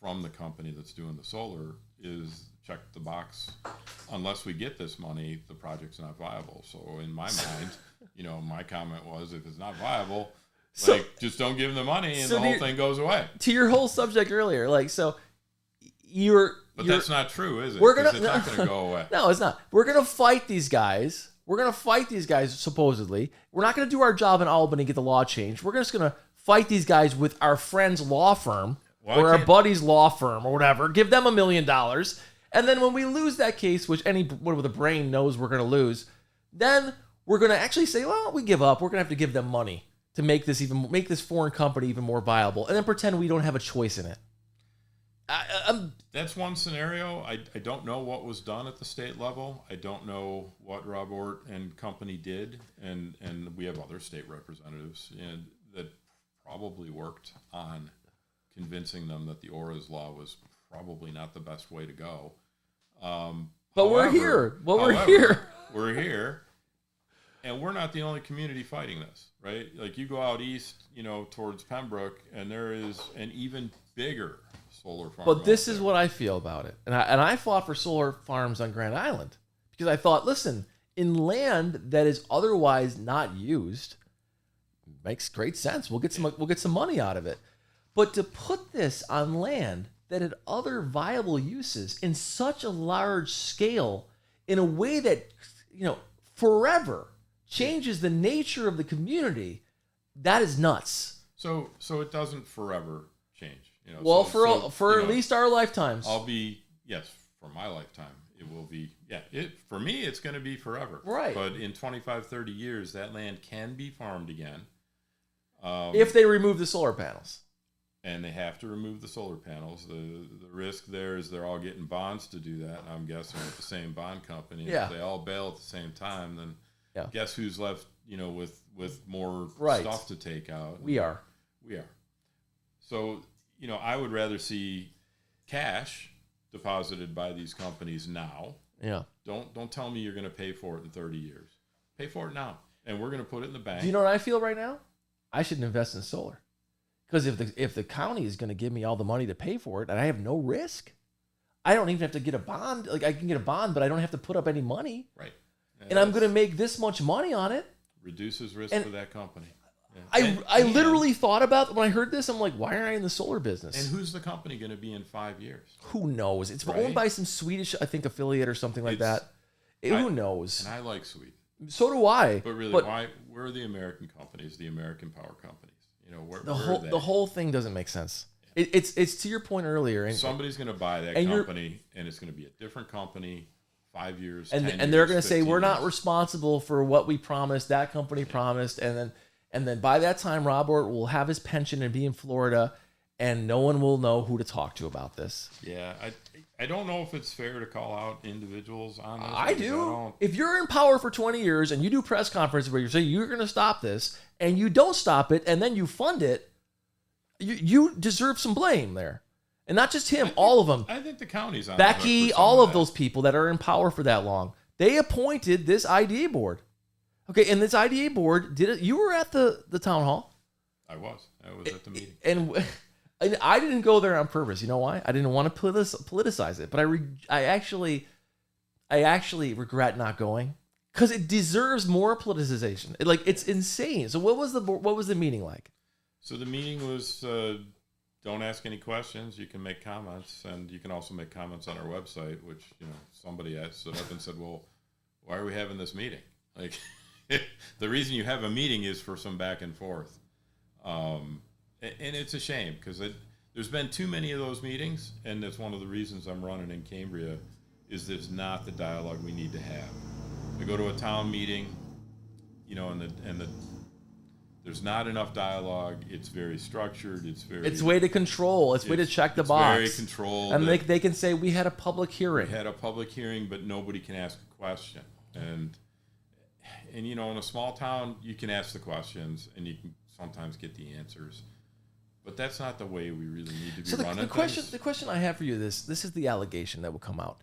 from the company that's doing the solar, is check the box. Unless we get this money, the project's not viable. So in my mind, my comment was, if it's not viable, just don't give them the money and the whole thing goes away. To your whole subject earlier, But that's not true, is it? It's not going to go away. No, it's not. We're going to fight these guys. Supposedly. We're not going to do our job in Albany and get the law changed. We're just going to fight these guys with our friend's law firm or our buddy's law firm or whatever. Give them $1 million. And then when we lose that case, which anyone with a brain knows we're going to lose, then we're going to actually say, well, we give up. We're going to have to give them money to make this foreign company even more viable, and then pretend we don't have a choice in it. That's one scenario. I don't know what was done at the state level. I don't know what Rob Ort and company did, and we have other state representatives that probably worked on convincing them that the ORA's law was probably not the best way to go. But we're here. We're here. And we're not the only community fighting this, right? Like you go out east, towards Pembroke, and there is an even bigger solar farm. But this is what I feel about it. And I fought for solar farms on Grand Island because I thought, listen, in land that is otherwise not used, makes great sense. We'll get some money out of it. But to put this on land that had other viable uses in such a large scale, in a way that, forever changes the nature of the community, that is nuts. So it doesn't forever change. Well, for at least our lifetimes. For my lifetime, it will be, for me, it's going to be forever. Right. But in 25, 30 years, that land can be farmed again. If they remove the solar panels. And they have to remove the solar panels. The risk there is they're all getting bonds to do that. And I'm guessing with the same bond company. Yeah. If they all bail at the same time, then guess who's left, with more stuff to take out? We are. So, I would rather see cash deposited by these companies now. Yeah. Don't tell me you're going to pay for it in 30 years. Pay for it now. And we're going to put it in the bank. Do you know what I feel right now? I should invest in solar. Because if the county is going to give me all the money to pay for it and I have no risk, I don't even have to get a bond. Like I can get a bond, but I don't have to put up any money. Right. And I'm going to make this much money on it. Reduces risk for that company. I literally thought about, when I heard this, I'm like, why aren't I in the solar business? And who's the company going to be in 5 years? Who knows? It's owned by some Swedish, I think, affiliate or something like that. Who knows? And I like Sweden. So do I. But really, why? Where are the American companies, the American power companies? The whole thing doesn't make sense. It's to your point earlier. And somebody's going to buy that company, and it's going to be a different company. 5 years, and they're going to say we're not responsible for what we promised. That company promised, and then by that time, Robert will have his pension and be in Florida, and no one will know who to talk to about this. Yeah, I don't know if it's fair to call out individuals on this. I do. If you're in power for 20 years and you do press conferences where you say you're going to stop this, and you don't stop it, and then you fund it, you deserve some blame there. And not just him, all of them. I think the county's on Becky, all of those people that are in power for that long. They appointed this IDA board. Okay, and this IDA board did it. You were at the town hall. I was at the meeting. And I didn't go there on purpose. You know why? I didn't want to politicize it. But I actually regret not going because it deserves more politicization. It's insane. So what was the meeting like? So the meeting was don't ask any questions. You can make comments, and you can also make comments on our website, which, somebody stood up and said, well, why are we having this meeting? Like, the reason you have a meeting is for some back and forth. And it's a shame because there's been too many of those meetings, and that's one of the reasons I'm running in Cambria, is there's not the dialogue we need to have. I go to a town meeting, and there's not enough dialogue. It's very structured. It's way to control. It's way to check the box. Very controlled. And they can say, we had a public hearing. We had a public hearing, but nobody can ask a question. And in a small town, you can ask the questions, and you can sometimes get the answers. But that's not the way we really need to be running things. The question I have for you is, this is the allegation that will come out.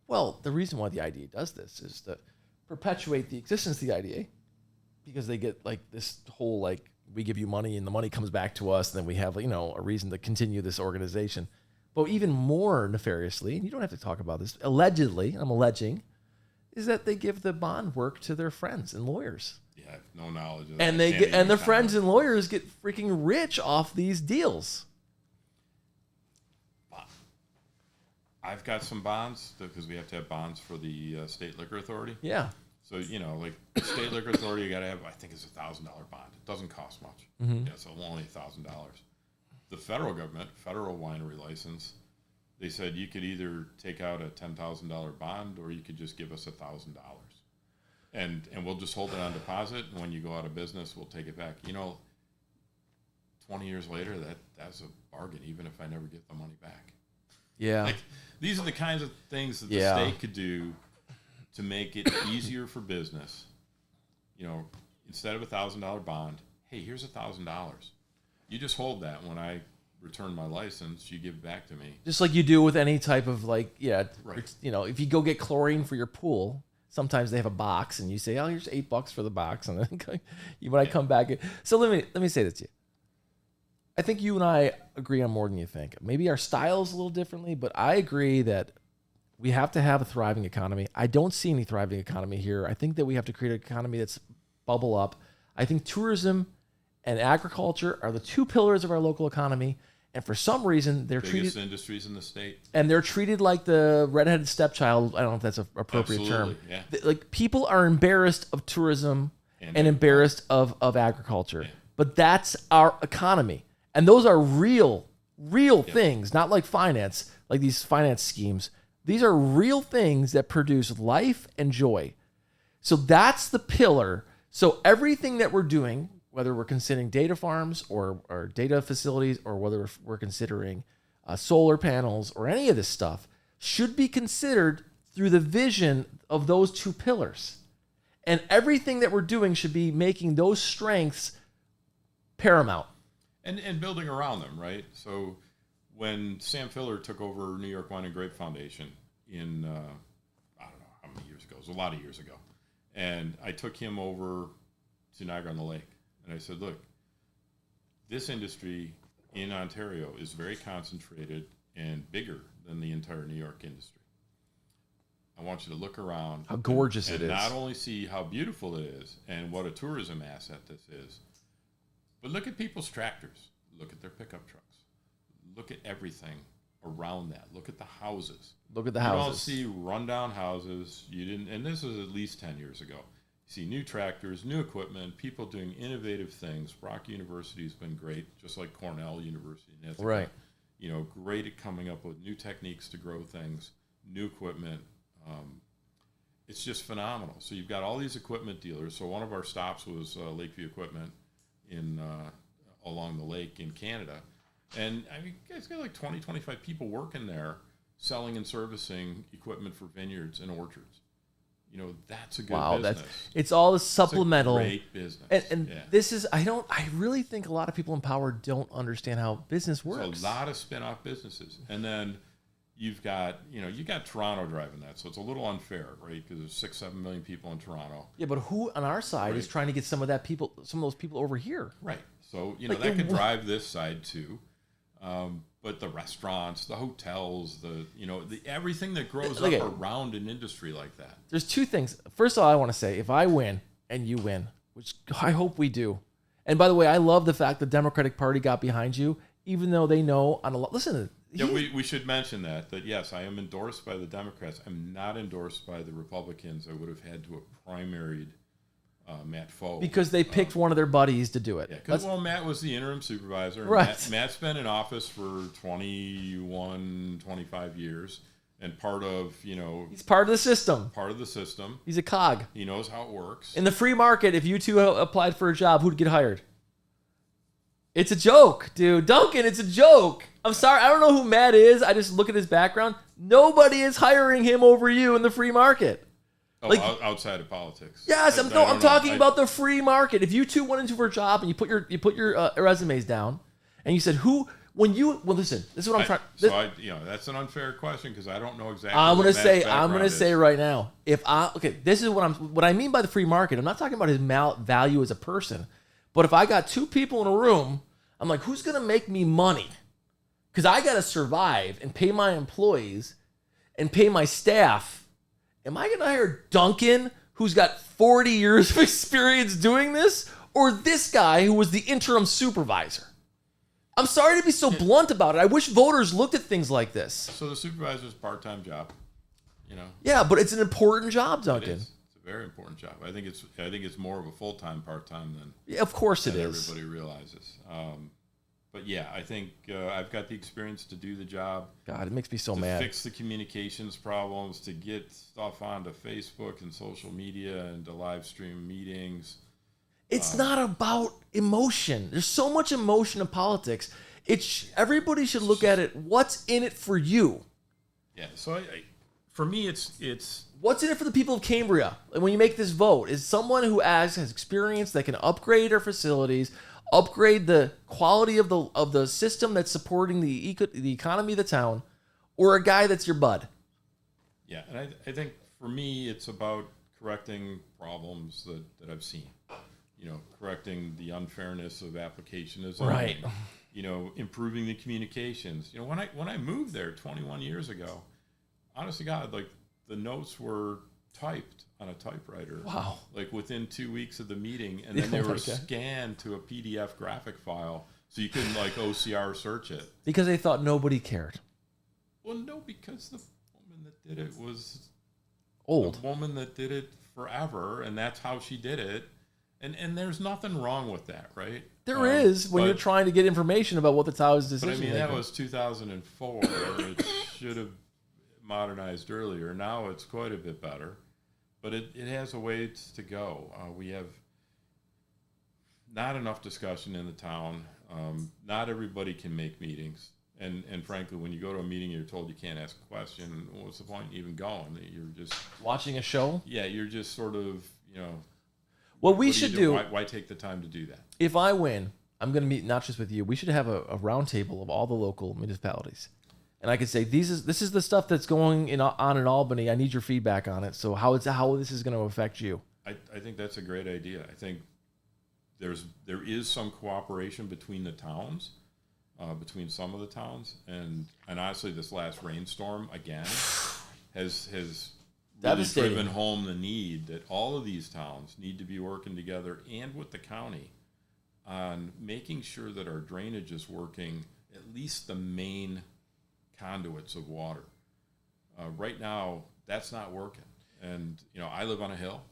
Well, the reason why the IDA does this is to perpetuate the existence of the IDA, because they get like this whole, like, we give you money and the money comes back to us, and then we have, a reason to continue this organization. But even more nefariously, and you don't have to talk about this, allegedly, I'm alleging, is that they give the bond work to their friends and lawyers. Yeah, I have no knowledge of that. And the friends and lawyers get freaking rich off these deals. I've got some bonds, because we have to have bonds for the State Liquor Authority. Yeah. So, like State Liquor Authority, you got to have, I think it's a $1,000 bond. It doesn't cost much. Mm-hmm. Yeah, so only $1,000. The federal government, federal winery license, they said you could either take out a $10,000 bond, or you could just give us $1,000. And we'll just hold it on deposit, and when you go out of business, we'll take it back. 20 years later, that's a bargain, even if I never get the money back. Yeah. Like, these are the kinds of things that the state could do to make it easier for business. Instead of a $1,000 bond, hey, here's $1,000. You just hold that. When I return my license, you give it back to me. Just like you do with any type of right. If you go get chlorine for your pool, sometimes they have a box, and you say, oh, here's $8 for the box, and then when I come back. So let me say this to you. I think you and I agree on more than you think. Maybe our styles a little differently, but I agree that we have to have a thriving economy. I don't see any thriving economy here. I think that we have to create an economy that's bubble up. I think tourism and agriculture are the two pillars of our local economy. And for some reason, they're biggest industries in the state. And they're treated like the redheaded stepchild. I don't know if that's an appropriate term. Yeah. Like, people are embarrassed of tourism and embarrassed of agriculture. Yeah. But that's our economy. And those are real things, not like finance, like these finance schemes. These are real things that produce life and joy. So that's the pillar. So everything that we're doing, whether we're considering data farms or data facilities, or whether we're considering solar panels or any of this stuff, should be considered through the vision of those two pillars. And everything that we're doing should be making those strengths paramount. And building around them, right? So when Sam Filler took over New York Wine and Grape Foundation in, I don't know how many years ago, it was a lot of years ago. And I took him over to Niagara-on-the-Lake. And I said, look, this industry in Ontario is very concentrated and bigger than the entire New York industry. I want you to look around. How gorgeous it is. And not only see how beautiful it is and what a tourism asset this is, but look at people's tractors. Look at their pickup trucks. Look at everything around that. Look at the houses. Look at the houses. You don't see rundown houses. And this was at least 10 years ago. You see new tractors, new equipment, people doing innovative things. Brock University's been great, just like Cornell University in Ithaca. Right. Great at coming up with new techniques to grow things, new equipment. It's just phenomenal. So you've got all these equipment dealers. So one of our stops was Lakeview Equipment in along the lake in Canada. And I mean, you guys got like 20, 25 people working there selling and servicing equipment for vineyards and orchards. That's a good business. It's all the supplemental. It's a great business. And this is, I really think a lot of people in power don't understand how business works. There's a lot of spin-off businesses. And then you've got, you got Toronto driving that. So it's a little unfair, right? Because there's 6-7 million people in Toronto. Yeah, but who on our side is trying to get some of those people over here? Right. So, that could drive this side too. But the restaurants, the hotels, everything that grows up around an industry like that. There's two things. First of all, I want to say, if I win and you win, which I hope we do. And by the way, I love the fact the Democratic Party got behind you. even though they know on a lot. Listen, yeah, we should mention that yes, I am endorsed by the Democrats. I'm not endorsed by the Republicans. I would have had to have primaried Matt Foe. Because they picked one of their buddies to do it. Yeah, because Matt was the interim supervisor. And right. Matt's been in office for 21, 25 years. And part of, he's part of the system. Part of the system. He's a cog. He knows how it works. In the free market, if you two applied for a job, who'd get hired? It's a joke, dude. Duncan, it's a joke. I'm sorry. I don't know who Matt is. I just look at his background. Nobody is hiring him over you in the free market. Oh, outside of politics. Yes, I'm talking about the free market. If you two went into a job and you put your resumes down, and you said listen, this is what I'm trying. That's an unfair question because I don't know exactly. I'm gonna say right now, this is what I mean by the free market. I'm not talking about his value as a person, but if I got two people in a room, I'm like, who's gonna make me money? Because I gotta survive and pay my employees and pay my staff. Am I going to hire Duncan, who's got 40 years of experience doing this, or this guy who was the interim supervisor? I'm sorry to be so blunt about it. I wish voters looked at things like this. So the supervisor's a part-time job, Yeah, but it's an important job, Duncan. It's a very important job. I think it's more of a full-time, part-time than. Yeah, of course it is. Everybody realizes. But yeah, I think I've got the experience to do the job. God, it makes me so mad. To fix the communications problems, to get stuff onto Facebook and social media and to live stream meetings. It's not about emotion. There's so much emotion in politics. Everybody should look at it. What's in it for you? Yeah. So for me, it's what's in it for the people of Cambria. And when you make this vote, is someone who has experience that can upgrade our facilities, upgrade the quality of the system that's supporting the economy of the town, or a guy that's your bud? Yeah, and I think for me, it's about correcting problems that I've seen. Correcting the unfairness of application as right. Improving the communications. When I moved there 21 years ago, honest to God, like the notes were typed on a typewriter. Wow. Like within 2 weeks of the meeting, and then they were scanned to a PDF graphic file, so you couldn't OCR search it. Because they thought nobody cared. Well, no, because the woman that did it was old. The woman that did it forever, and that's how she did it. And there's nothing wrong with that, right? There is when you're trying to get information about what the town's decision. But that was 2004. It should have modernized earlier. Now it's quite a bit better. But it has a ways to go. We have not enough discussion in the town. Not everybody can make meetings. And frankly, when you go to a meeting, you're told you can't ask a question. What's the point even going? You're just watching a show? Yeah, you're just sort of, What we should do. Why take the time to do that? If I win, I'm going to meet not just with you. We should have a round table of all the local municipalities. And I could say, this is the stuff that's going on in Albany. I need your feedback on it. So how this is going to affect you. I think that's a great idea. I think there is some cooperation between the towns, between some of the towns, and honestly, this last rainstorm again has really driven home the need that all of these towns need to be working together and with the county on making sure that our drainage is working, at least the main conduits of water. Right now, that's not working. And, I live on a hill.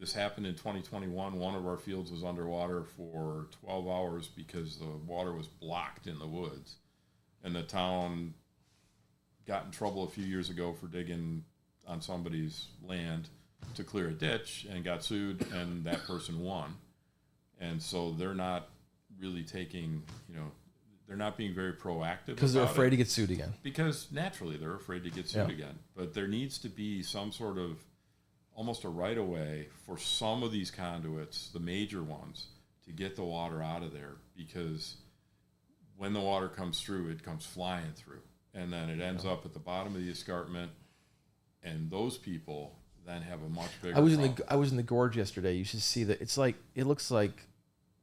This happened in 2021. One of our fields was underwater for 12 hours because the water was blocked in the woods. And the town got in trouble a few years ago for digging on somebody's land to clear a ditch and got sued, and that person won. And so they're not really taking, they're not being very proactive because they're afraid to get sued again. Because naturally they're afraid to get sued again. But there needs to be some sort of almost a right of way for some of these conduits, the major ones, to get the water out of there, because when the water comes through, it comes flying through. And then it ends up at the bottom of the escarpment, and those people then have a much bigger problem. I was in the gorge yesterday. You should see that. It looks like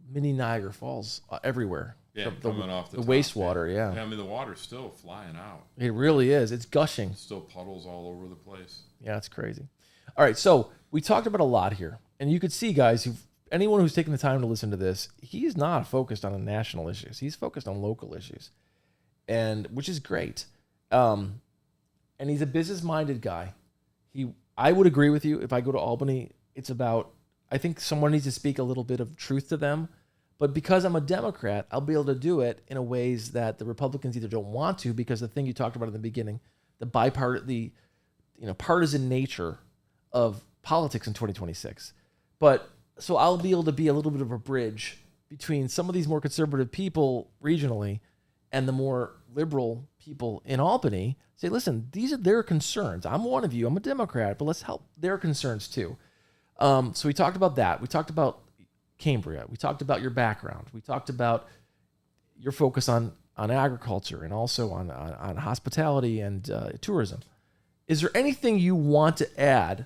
mini Niagara Falls everywhere. Yeah, coming off the top, wastewater. Yeah. I mean, the water's still flying out. It really is. It's gushing. Still puddles all over the place. Yeah, it's crazy. All right, so we talked about a lot here, and you could see, guys, who've anyone who's taking the time to listen to this, he's not focused on national issues. He's focused on local issues, and which is great. And he's a business-minded guy. I would agree with you. If I go to Albany, it's about, I think someone needs to speak a little bit of truth to them. But because I'm a Democrat, I'll be able to do it in a ways that the Republicans either don't want to, because the thing you talked about in the beginning, the partisan nature of politics in 2026. But so I'll be able to be a little bit of a bridge between some of these more conservative people regionally and the more liberal people in Albany. Say, listen, these are their concerns. I'm one of you. I'm a Democrat, but let's help their concerns too. So we talked about that. We talked about Cambria. We talked about your background. We talked about your focus on agriculture and also on hospitality and tourism. Is there anything you want to add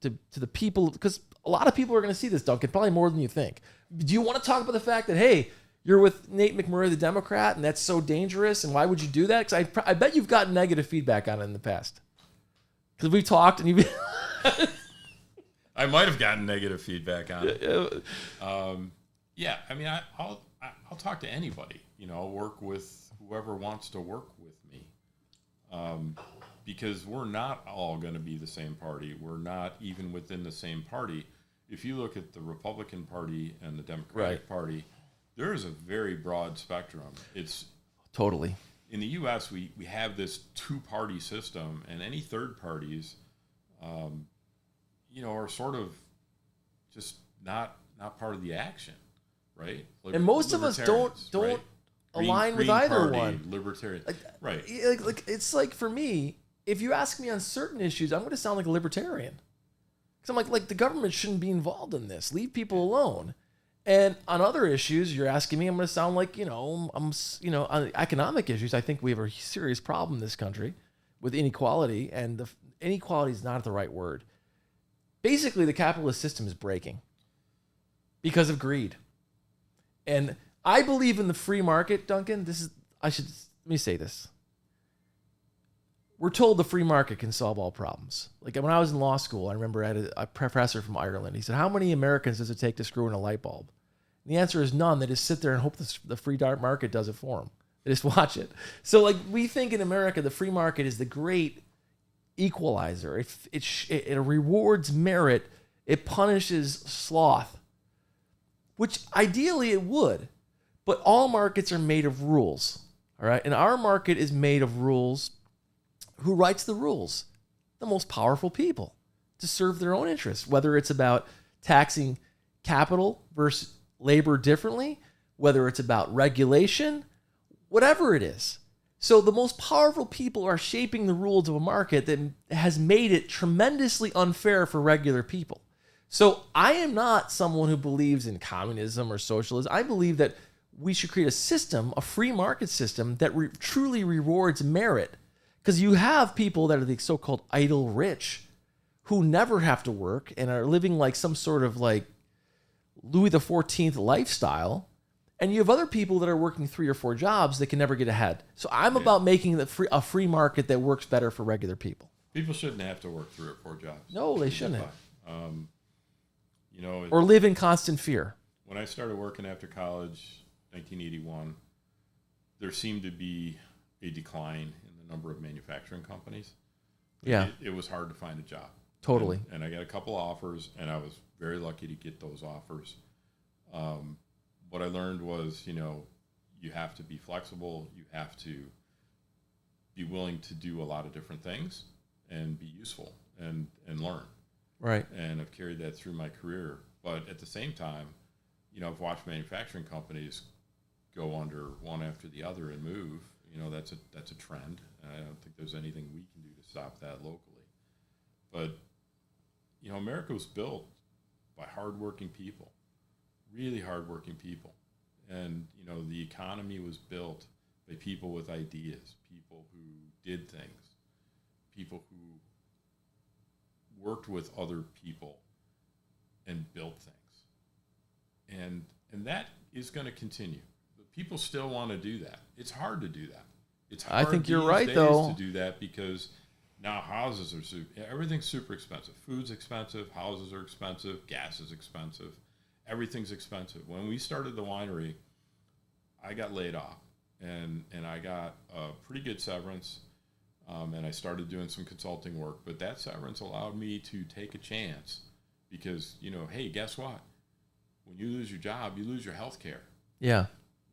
to the people? Because a lot of people are going to see this, Duncan, probably more than you think. Do you want to talk about the fact that, hey, you're with Nate McMurray, the Democrat, and that's so dangerous, and why would you do that? Because I bet you've gotten negative feedback on it in the past. Because we've talked, and you've... I might have gotten negative feedback on it. Yeah, I mean, I'll talk to anybody. I'll work with whoever wants to work with me, because we're not all going to be the same party. We're not even within the same party. If you look at the Republican Party and the Democratic Party, there is a very broad spectrum. It's totally in the U.S. We have this two-party system, and any third parties, are sort of just not part of the action, right? And most of us don't right? align with Green either Party, one. Libertarian, right? Like it's like, for me, if you ask me on certain issues, I'm going to sound like a libertarian, because I'm like the government shouldn't be involved in this. Leave people alone. And on other issues, you're asking me, I'm going to sound like on economic issues. I think we have a serious problem in this country with inequality, and the inequality is not the right word. Basically, the capitalist system is breaking because of greed. And I believe in the free market, Duncan. Let me say this. We're told the free market can solve all problems. Like when I was in law school, I remember I had a professor from Ireland. He said, how many Americans does it take to screw in a light bulb? And the answer is none. They just sit there and hope the free market does it for them. They just watch it. So we think in America, the free market is the great equalizer. It rewards merit. It punishes sloth, which ideally it would. But all markets are made of rules, all right? And our market is made of rules. Who writes the rules? The most powerful people to serve their own interests, whether it's about taxing capital versus labor differently, whether it's about regulation, whatever it is. So the most powerful people are shaping the rules of a market that has made it tremendously unfair for regular people. So I am not someone who believes in communism or socialism. I believe that we should create a system, a free market system that truly rewards merit. Because you have people that are the so-called idle rich who never have to work and are living like some sort of like Louis XIV lifestyle. And you have other people that are working 3 or 4 jobs that can never get ahead. So I'm about making a free market that works better for regular people. People shouldn't have to work 3 or 4 jobs. No, they shouldn't. Or live in constant fear. When I started working after college, 1981, there seemed to be a decline in the number of manufacturing companies. Yeah. It was hard to find a job. Totally. And I got a couple offers, and I was very lucky to get those offers. What I learned was, you have to be flexible. You have to be willing to do a lot of different things and be useful and learn. Right. And I've carried that through my career. But at the same time, I've watched manufacturing companies go under one after the other and move. That's a trend. And I don't think there's anything we can do to stop that locally. But, America was built by hardworking people. Really hardworking people. And, the economy was built by people with ideas, people who did things, people who worked with other people and built things. And that is going to continue. People still want to do that. It's hard to do that. It's hard I think you're these right, days though, to do that because now houses are everything's super expensive. Food's expensive, houses are expensive, gas is expensive. everything's expensive. When we started the winery, I got laid off, and I got a pretty good severance, and I started doing some consulting work. But that severance allowed me to take a chance because, hey, guess what? When you lose your job, you lose your health care. Yeah.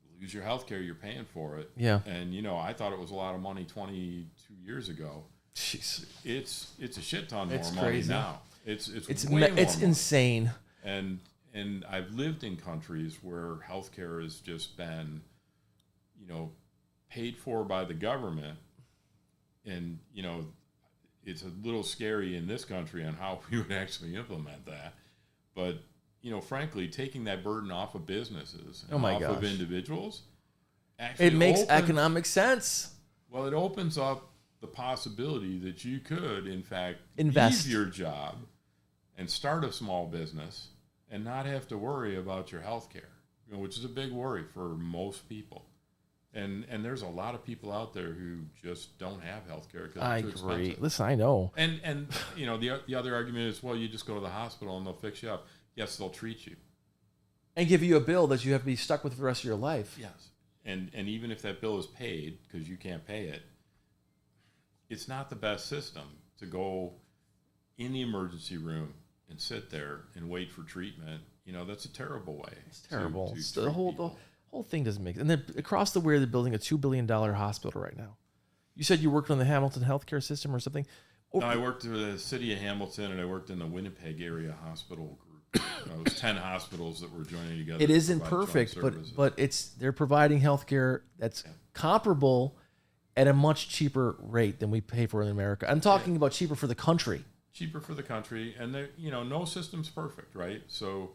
You lose your health care, you're paying for it. Yeah. And, I thought it was a lot of money 22 years ago. Jeez. It's a shit ton more money crazy. now. It's way more money. Insane. And I've lived in countries where healthcare has just been, paid for by the government. And, it's a little scary in this country on how we would actually implement that. But, frankly, taking that burden off of businesses and off of individuals, actually it makes economic sense. Well, it opens up the possibility that you could, in fact, invest leave your job and start a small business and not have to worry about your health care, which is a big worry for most people. And there's a lot of people out there who just don't have health care because it's too expensive. Listen, I know. And the other argument is, well, you just go to the hospital and they'll fix you up. Yes, they'll treat you. And give you a bill that you have to be stuck with for the rest of your life. Yes. And even if that bill is paid because you can't pay it, it's not the best system to go in the emergency room and sit there and wait for treatment. That's a terrible way. It's terrible. To the whole thing doesn't make sense. And then across the way, they're building a $2 billion hospital right now. You said you worked on the Hamilton healthcare system or something? No, I worked for the city of Hamilton, and I worked in the Winnipeg area hospital group. It was 10 hospitals that were joining together. It isn't perfect, but they're providing healthcare that's comparable at a much cheaper rate than we pay for in America. I'm talking about cheaper for the country. Cheaper for the country, and no system's perfect, right? So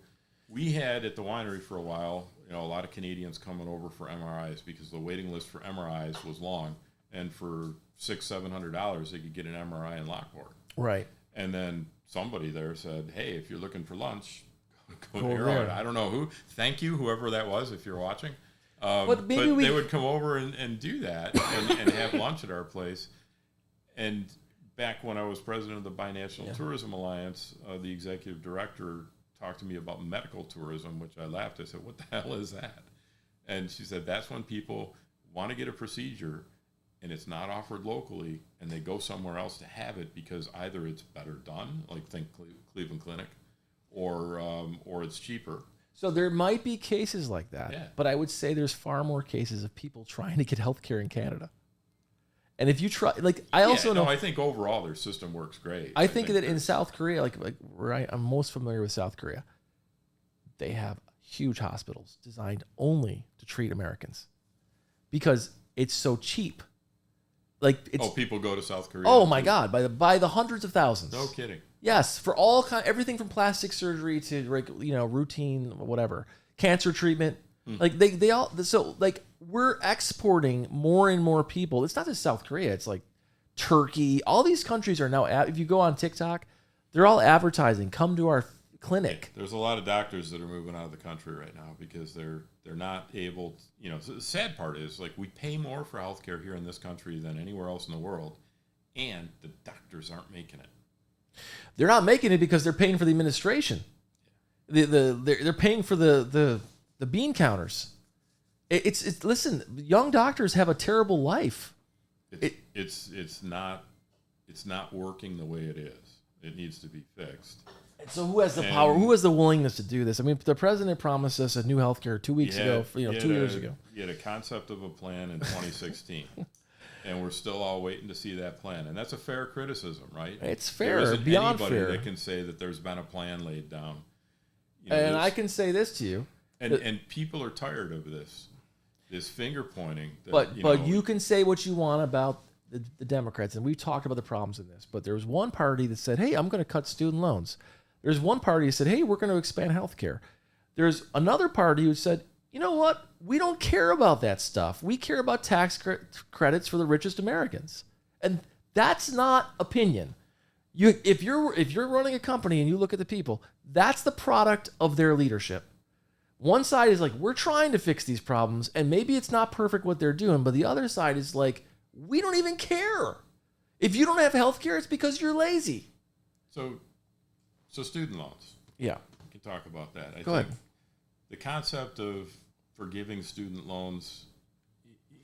we had at the winery for a while, a lot of Canadians coming over for MRIs because the waiting list for MRIs was long, and for $600-700 they could get an MRI in Lockport. Right. And then somebody there said, "Hey, if you're looking for lunch, go to Go Arrowhead." there. I don't know who. Thank you, whoever that was, if you're watching. But they would come over and do that and have lunch at our place. And back when I was president of the Binational Tourism Alliance, the executive director talked to me about medical tourism, which I laughed. I said, "What the hell is that?" And she said, "That's when people want to get a procedure and it's not offered locally and they go somewhere else to have it because either it's better done, like think Cleveland Clinic, or it's cheaper." So there might be cases like that, but I would say there's far more cases of people trying to get healthcare in Canada. And if you try, I think overall their system works great. I think that in South Korea, like where I'm most familiar with South Korea, they have huge hospitals designed only to treat Americans because it's so cheap. People go to South Korea. Oh my God, by the hundreds of thousands. No kidding. Yes, for everything from plastic surgery to routine whatever cancer treatment. We're exporting more and more people. It's not just South Korea. It's like Turkey. All these countries are now. If you go on TikTok, they're all advertising. Come to our clinic. There's a lot of doctors that are moving out of the country right now because they're not able. The sad part is we pay more for healthcare here in this country than anywhere else in the world, and the doctors aren't making it. They're not making it because they're paying for the administration. They're paying for the bean counters. It's listen. Young doctors have a terrible life. It's not working the way it is. It needs to be fixed. So who has the power? Who has the willingness to do this? I mean, the president promised us a new healthcare 2 weeks ago. 2 years ago. He had a concept of a plan in 2016. And we're still all waiting to see that plan. And that's a fair criticism, right? It's fair, there isn't beyond anybody fair. that can say that there's been a plan laid down. And I can say this to you. And people are tired of this finger pointing. But you can say what you want about the Democrats, and we've talked about the problems in this. But there was one party that said, "Hey, I'm going to cut student loans." There's one party that said, "Hey, we're going to expand health care." There's another party who said, "You know what? We don't care about that stuff. We care about tax credits for the richest Americans." And that's not opinion. If you're running a company and you look at the people, that's the product of their leadership. One side is like, we're trying to fix these problems, and maybe it's not perfect what they're doing, but the other side is like, we don't even care. If you don't have health care, it's because you're lazy. So student loans. Yeah. We can talk about that. Go ahead. the concept of forgiving student loans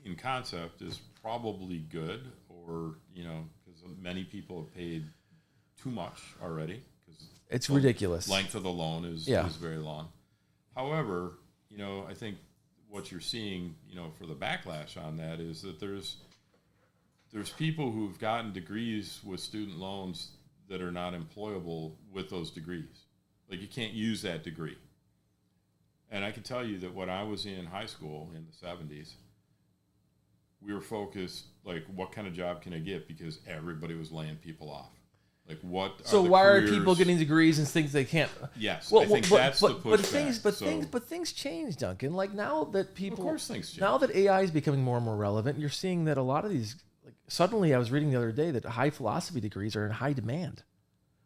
in concept is probably good, or because many people have paid too much already, because It's ridiculous. length of the loan is very long. However, I think what you're seeing, for the backlash on that is that there's people who've gotten degrees with student loans that are not employable with those degrees. Like, you can't use that degree. And I can tell you that when I was in high school in the 70s, we were focused, like, what kind of job can I get? Because everybody was laying people off. Like, what? So why are people getting degrees and things they can't? Yes, I think that's the pushback. But things change, Duncan. Like, now that people, of course, things change. Now that AI is becoming more and more relevant, you're seeing that a lot of these. Like, suddenly, I was reading the other day that high philosophy degrees are in high demand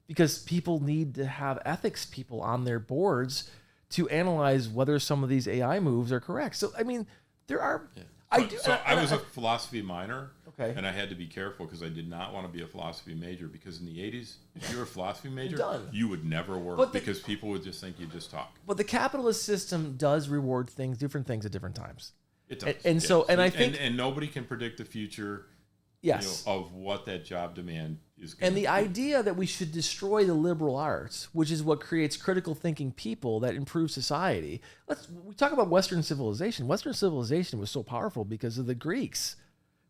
because people need to have ethics people on their boards to analyze whether some of these AI moves are correct. So, I mean, there are. Yeah. I was a philosophy minor, okay, and I had to be careful because I did not want to be a philosophy major, because in the 80s, if you were a philosophy major, you would never work because people would just think you just talk. But the capitalist system does reward different things at different times. It does. And I think... And nobody can predict the future of what that job demand is going to be. And the idea that we should destroy the liberal arts, which is what creates critical thinking people that improve society. We talk about Western civilization. Western civilization was so powerful because of the Greeks,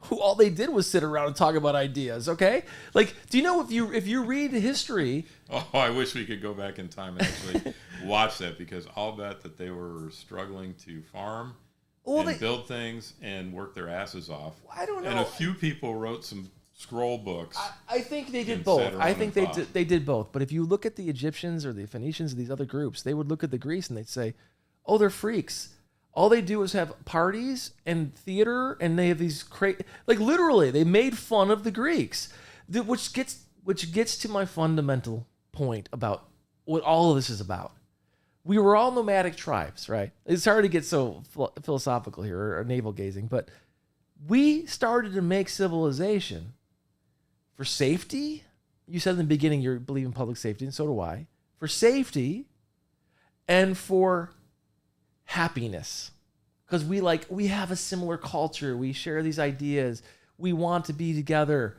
who all they did was sit around and talk about ideas, okay? Like, do you know, if you read history... Oh, I wish we could go back in time and actually watch that, because I'll bet that they were struggling to farm and build things and work their asses off. I don't know. And a few people wrote some scroll books. I think they did both. I think they did both. But if you look at the Egyptians or the Phoenicians or these other groups, they would look at the Greeks and they'd say, oh, they're freaks. All they do is have parties and theater, and they have these like, literally, they made fun of the Greeks, which gets to my fundamental point about what all of this is about. We were all nomadic tribes, right? It's hard to get so philosophical here or navel gazing, but we started to make civilization for safety. You said in the beginning you believe in public safety, and so do I. For safety and for happiness. Because we have a similar culture. We share these ideas. We want to be together.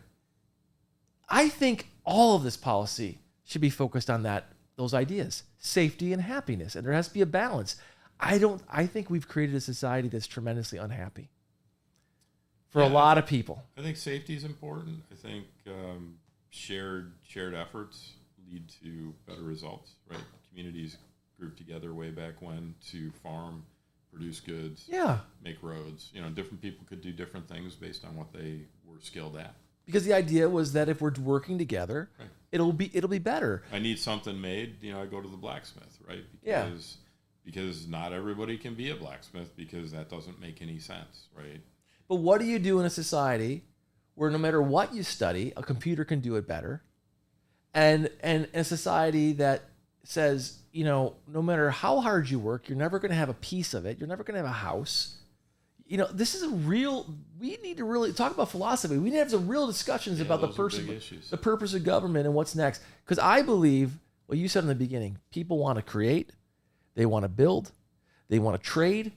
I think all of this policy should be focused on those ideas, safety and happiness, and there has to be a balance. I think we've created a society that's tremendously unhappy for a lot of people. I think safety is important. I think shared efforts lead to better results, right? Communities grouped together way back when to farm, produce goods, make roads. Different people could do different things based on what they were skilled at. Because the idea was that if we're working together, right, it'll be better. I need something made, I go to the blacksmith, right? Because not everybody can be a blacksmith, because that doesn't make any sense, right? But what do you do in a society where no matter what you study, a computer can do it better? And a society that says, no matter how hard you work, you're never going to have a piece of it. You're never going to have a house. This is we need to really talk about philosophy. We need to have some real discussions about the purpose of government and what's next. Because I believe, well, you said in the beginning, people want to create, they want to build, they want to trade.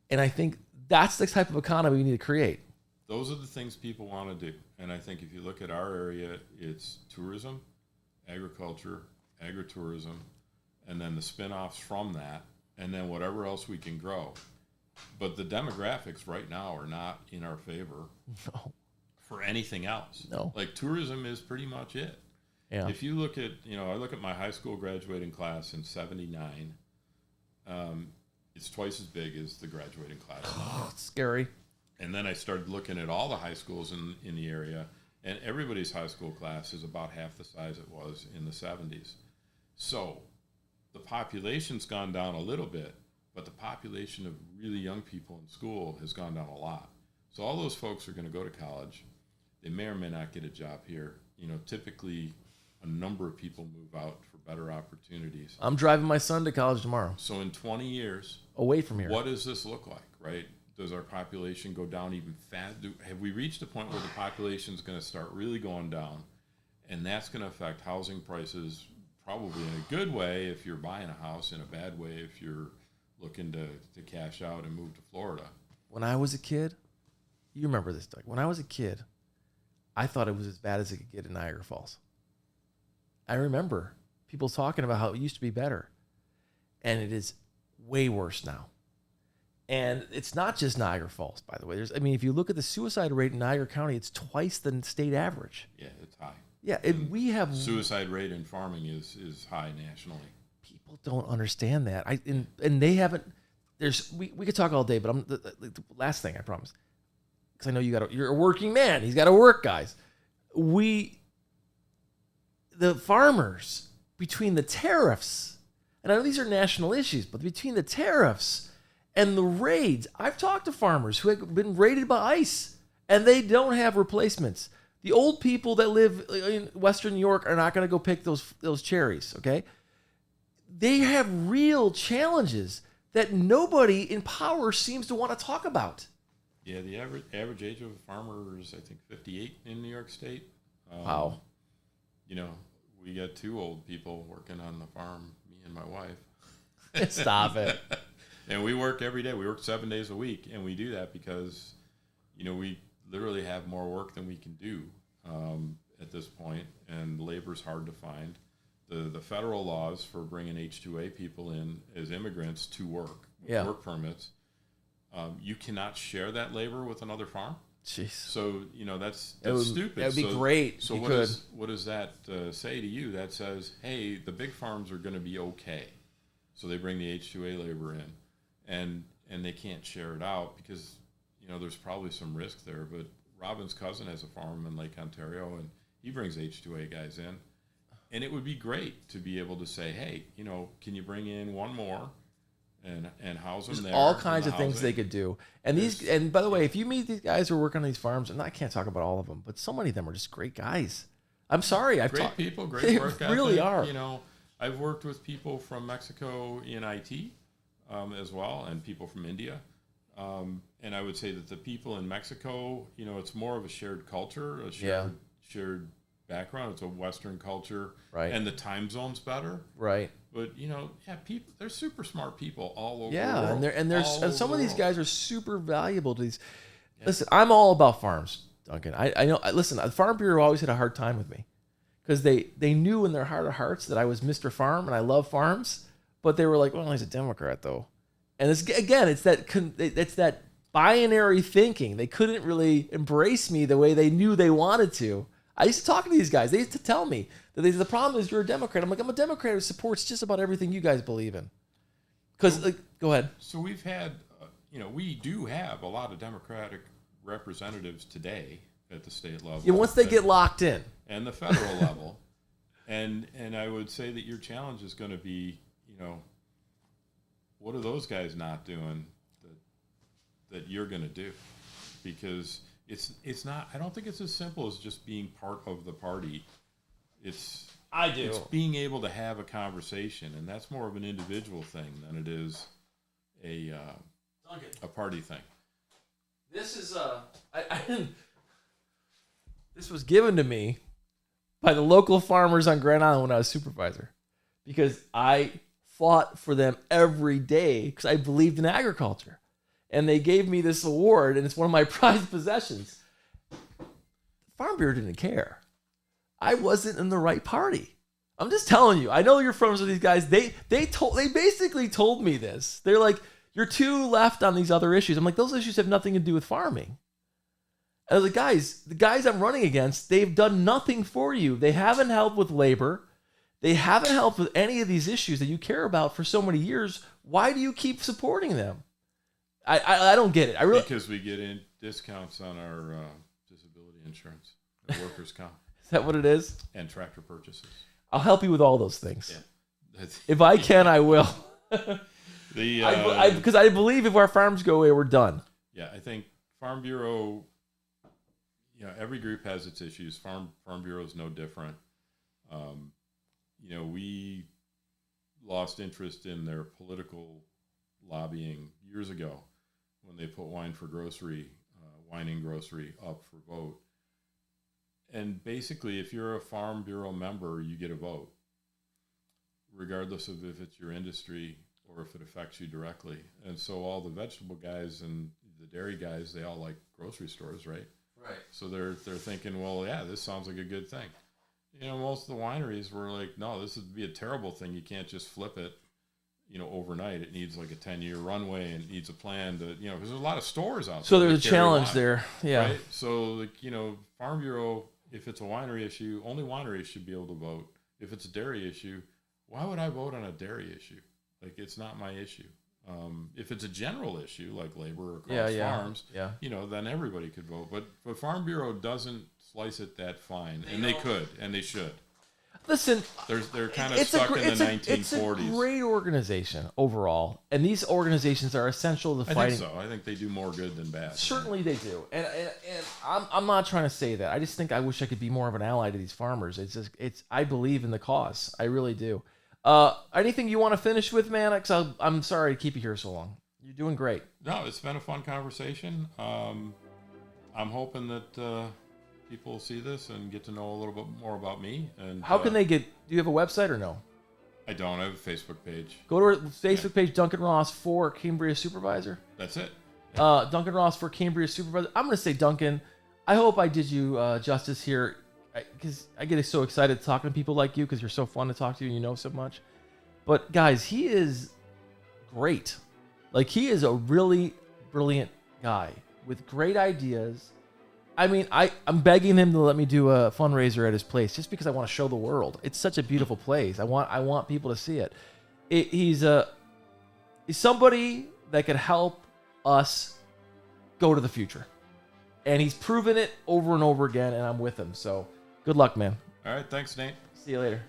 And I think that's the type of economy we need to create. Those are the things people want to do. And I think if you look at our area, it's tourism, agriculture, agritourism, and then the spin-offs from that, and then whatever else we can grow. But the demographics right now are not in our favor for anything else. No. Like, tourism is pretty much it. Yeah. If you look at, I look at my high school graduating class in 79, it's twice as big as the graduating class now. Oh, it's scary. And then I started looking at all the high schools in the area, and everybody's high school class is about half the size it was in the 70s. So the population's gone down a little bit, but the population of really young people in school has gone down a lot. So all those folks are going to go to college. They may or may not get a job here. Typically a number of people move out for better opportunities. I'm driving my son to college tomorrow. So in 20 years, away from here, what does this look like, right? Does our population go down even fast? Have we reached a point where the population is going to start really going down, and that's going to affect housing prices probably in a good way if you're buying a house, in a bad way if you're looking to cash out and move to Florida. When I was a kid, you remember this, Doug. When I was a kid, I thought it was as bad as it could get in Niagara Falls. I remember people talking about how it used to be better. And it is way worse now. And it's not just Niagara Falls, by the way. If you look at the suicide rate in Niagara County, it's twice the state average. Yeah, it's high. Yeah, we have suicide rate in farming is high nationally. People don't understand that. And they haven't. We could talk all day, but the last thing I promise, because I know you're a working man. He's got to work, guys. The farmers, between the tariffs, and I know these are national issues, but between the tariffs and the raids, I've talked to farmers who have been raided by ICE, and they don't have replacements. The old people that live in Western New York are not going to go pick those cherries, okay? They have real challenges that nobody in power seems to want to talk about. Yeah, the average age of a farmer is, I think, 58 in New York State. Wow. We got 2 old people working on the farm, me and my wife. Stop it. And we work every day. We work 7 days a week, and we do that because, we literally have more work than we can do at this point, and labor's hard to find. The federal laws for bringing H-2A people in as immigrants to work, work permits, you cannot share that labor with another farm. Jeez. So, that's stupid. That would be great. So what does that say to you? That says, hey, the big farms are going to be okay. So they bring the H-2A labor in, and they can't share it out because, there's probably some risk there. But Robin's cousin has a farm in Lake Ontario, and he brings H-2A guys in. And it would be great to be able to say, hey, can you bring in one more and house them there? All kinds of things they could do. And by the way, if you meet these guys who are working on these farms, and I can't talk about all of them, but so many of them are just great guys. I'm sorry. Great people, great work ethic. They really are. I've worked with people from Mexico in IT as well, and people from India. And I would say that the people in Mexico, it's more of a shared culture, shared background. It's a Western culture, right? And the time zone's better, right? But people, they're super smart people all over. Yeah, the world. and some of these guys are super valuable to these. Yeah. Listen, I'm all about farms, Duncan. I know. Listen, the Farm Bureau always had a hard time with me because they knew in their heart of hearts that I was Mr. Farm and I love farms, but they were like, well, he's a Democrat though, and it's that binary thinking. They couldn't really embrace me the way they knew they wanted to. I used to talk to these guys. They used to tell me that the problem is you're a Democrat. I'm like, I'm a Democrat who supports just about everything you guys believe in. Because, go ahead. So we've had, we do have a lot of Democratic representatives today at the state level. Yeah, once they get locked in. And the federal level. And I would say that your challenge is going to be, what are those guys not doing that you're going to do? Because it's not. I don't think it's as simple as just being part of the party. It's being able to have a conversation, and that's more of an individual thing than it is a party thing. This is this was given to me by the local farmers on Grand Island when I was supervisor, because I fought for them every day because I believed in agriculture. And they gave me this award, and it's one of my prized possessions. Farm Bureau didn't care. I wasn't in the right party. I'm just telling you. I know you're friends with these guys. They basically told me this. They're like, you're too left on these other issues. I'm like, those issues have nothing to do with farming. And I was like, guys, the guys I'm running against, they've done nothing for you. They haven't helped with labor. They haven't helped with any of these issues that you care about for so many years. Why do you keep supporting them? I don't get it. Because we get in discounts on our disability insurance, workers' comp. Is that what it is? And tractor purchases. I'll help you with all those things. Yeah. If I can, I will. Because because I believe if our farms go away, we're done. Yeah, I think Farm Bureau. Every group has its issues. Farm Bureau is no different. We lost interest in their political lobbying years ago when they put wine and grocery up for vote. And basically, if you're a Farm Bureau member, you get a vote, regardless of if it's your industry or if it affects you directly. And so all the vegetable guys and the dairy guys, they all like grocery stores, right? Right. So they're thinking, well, yeah, this sounds like a good thing. Most of the wineries were like, no, this would be a terrible thing. You can't just flip it, overnight. It needs like a 10-year runway, and it needs a plan to, because there's a lot of stores out there. So there's a challenge there. Yeah. Right? So, Farm Bureau, if it's a winery issue, only wineries should be able to vote. If it's a dairy issue, why would I vote on a dairy issue? Like, it's not my issue. If it's a general issue, like labor across farms, then everybody could vote. But Farm Bureau doesn't slice it that fine, and they could, and they should. Listen, they're kind of stuck in the 1940s. It's a great organization overall, and these organizations are essential to fighting. I think so. I think they do more good than bad. Certainly they do, and I'm not trying to say that. I just think I wish I could be more of an ally to these farmers. I believe in the cause. I really do. Anything you want to finish with, man? Because I'm sorry to keep you here so long. You're doing great. No, it's been a fun conversation. I'm hoping that people see this and get to know a little bit more about me. And how can they do you have a website or no? I don't. I have a Facebook page. Go to our Facebook page, Duncan Ross for Cambria Supervisor. That's it. Duncan Ross for Cambria Supervisor. I'm going to say, Duncan, I hope I did you justice here, because I get so excited talking to people like you, because you're so fun to talk to and you know so much. But guys, he is great. Like, he is a really brilliant guy with great ideas. I mean, I'm begging him to let me do a fundraiser at his place just because I want to show the world. It's such a beautiful place. I want people to see it. He's somebody that could help us go to the future. And he's proven it over and over again, and I'm with him. So good luck, man. All right. Thanks, Nate. See you later.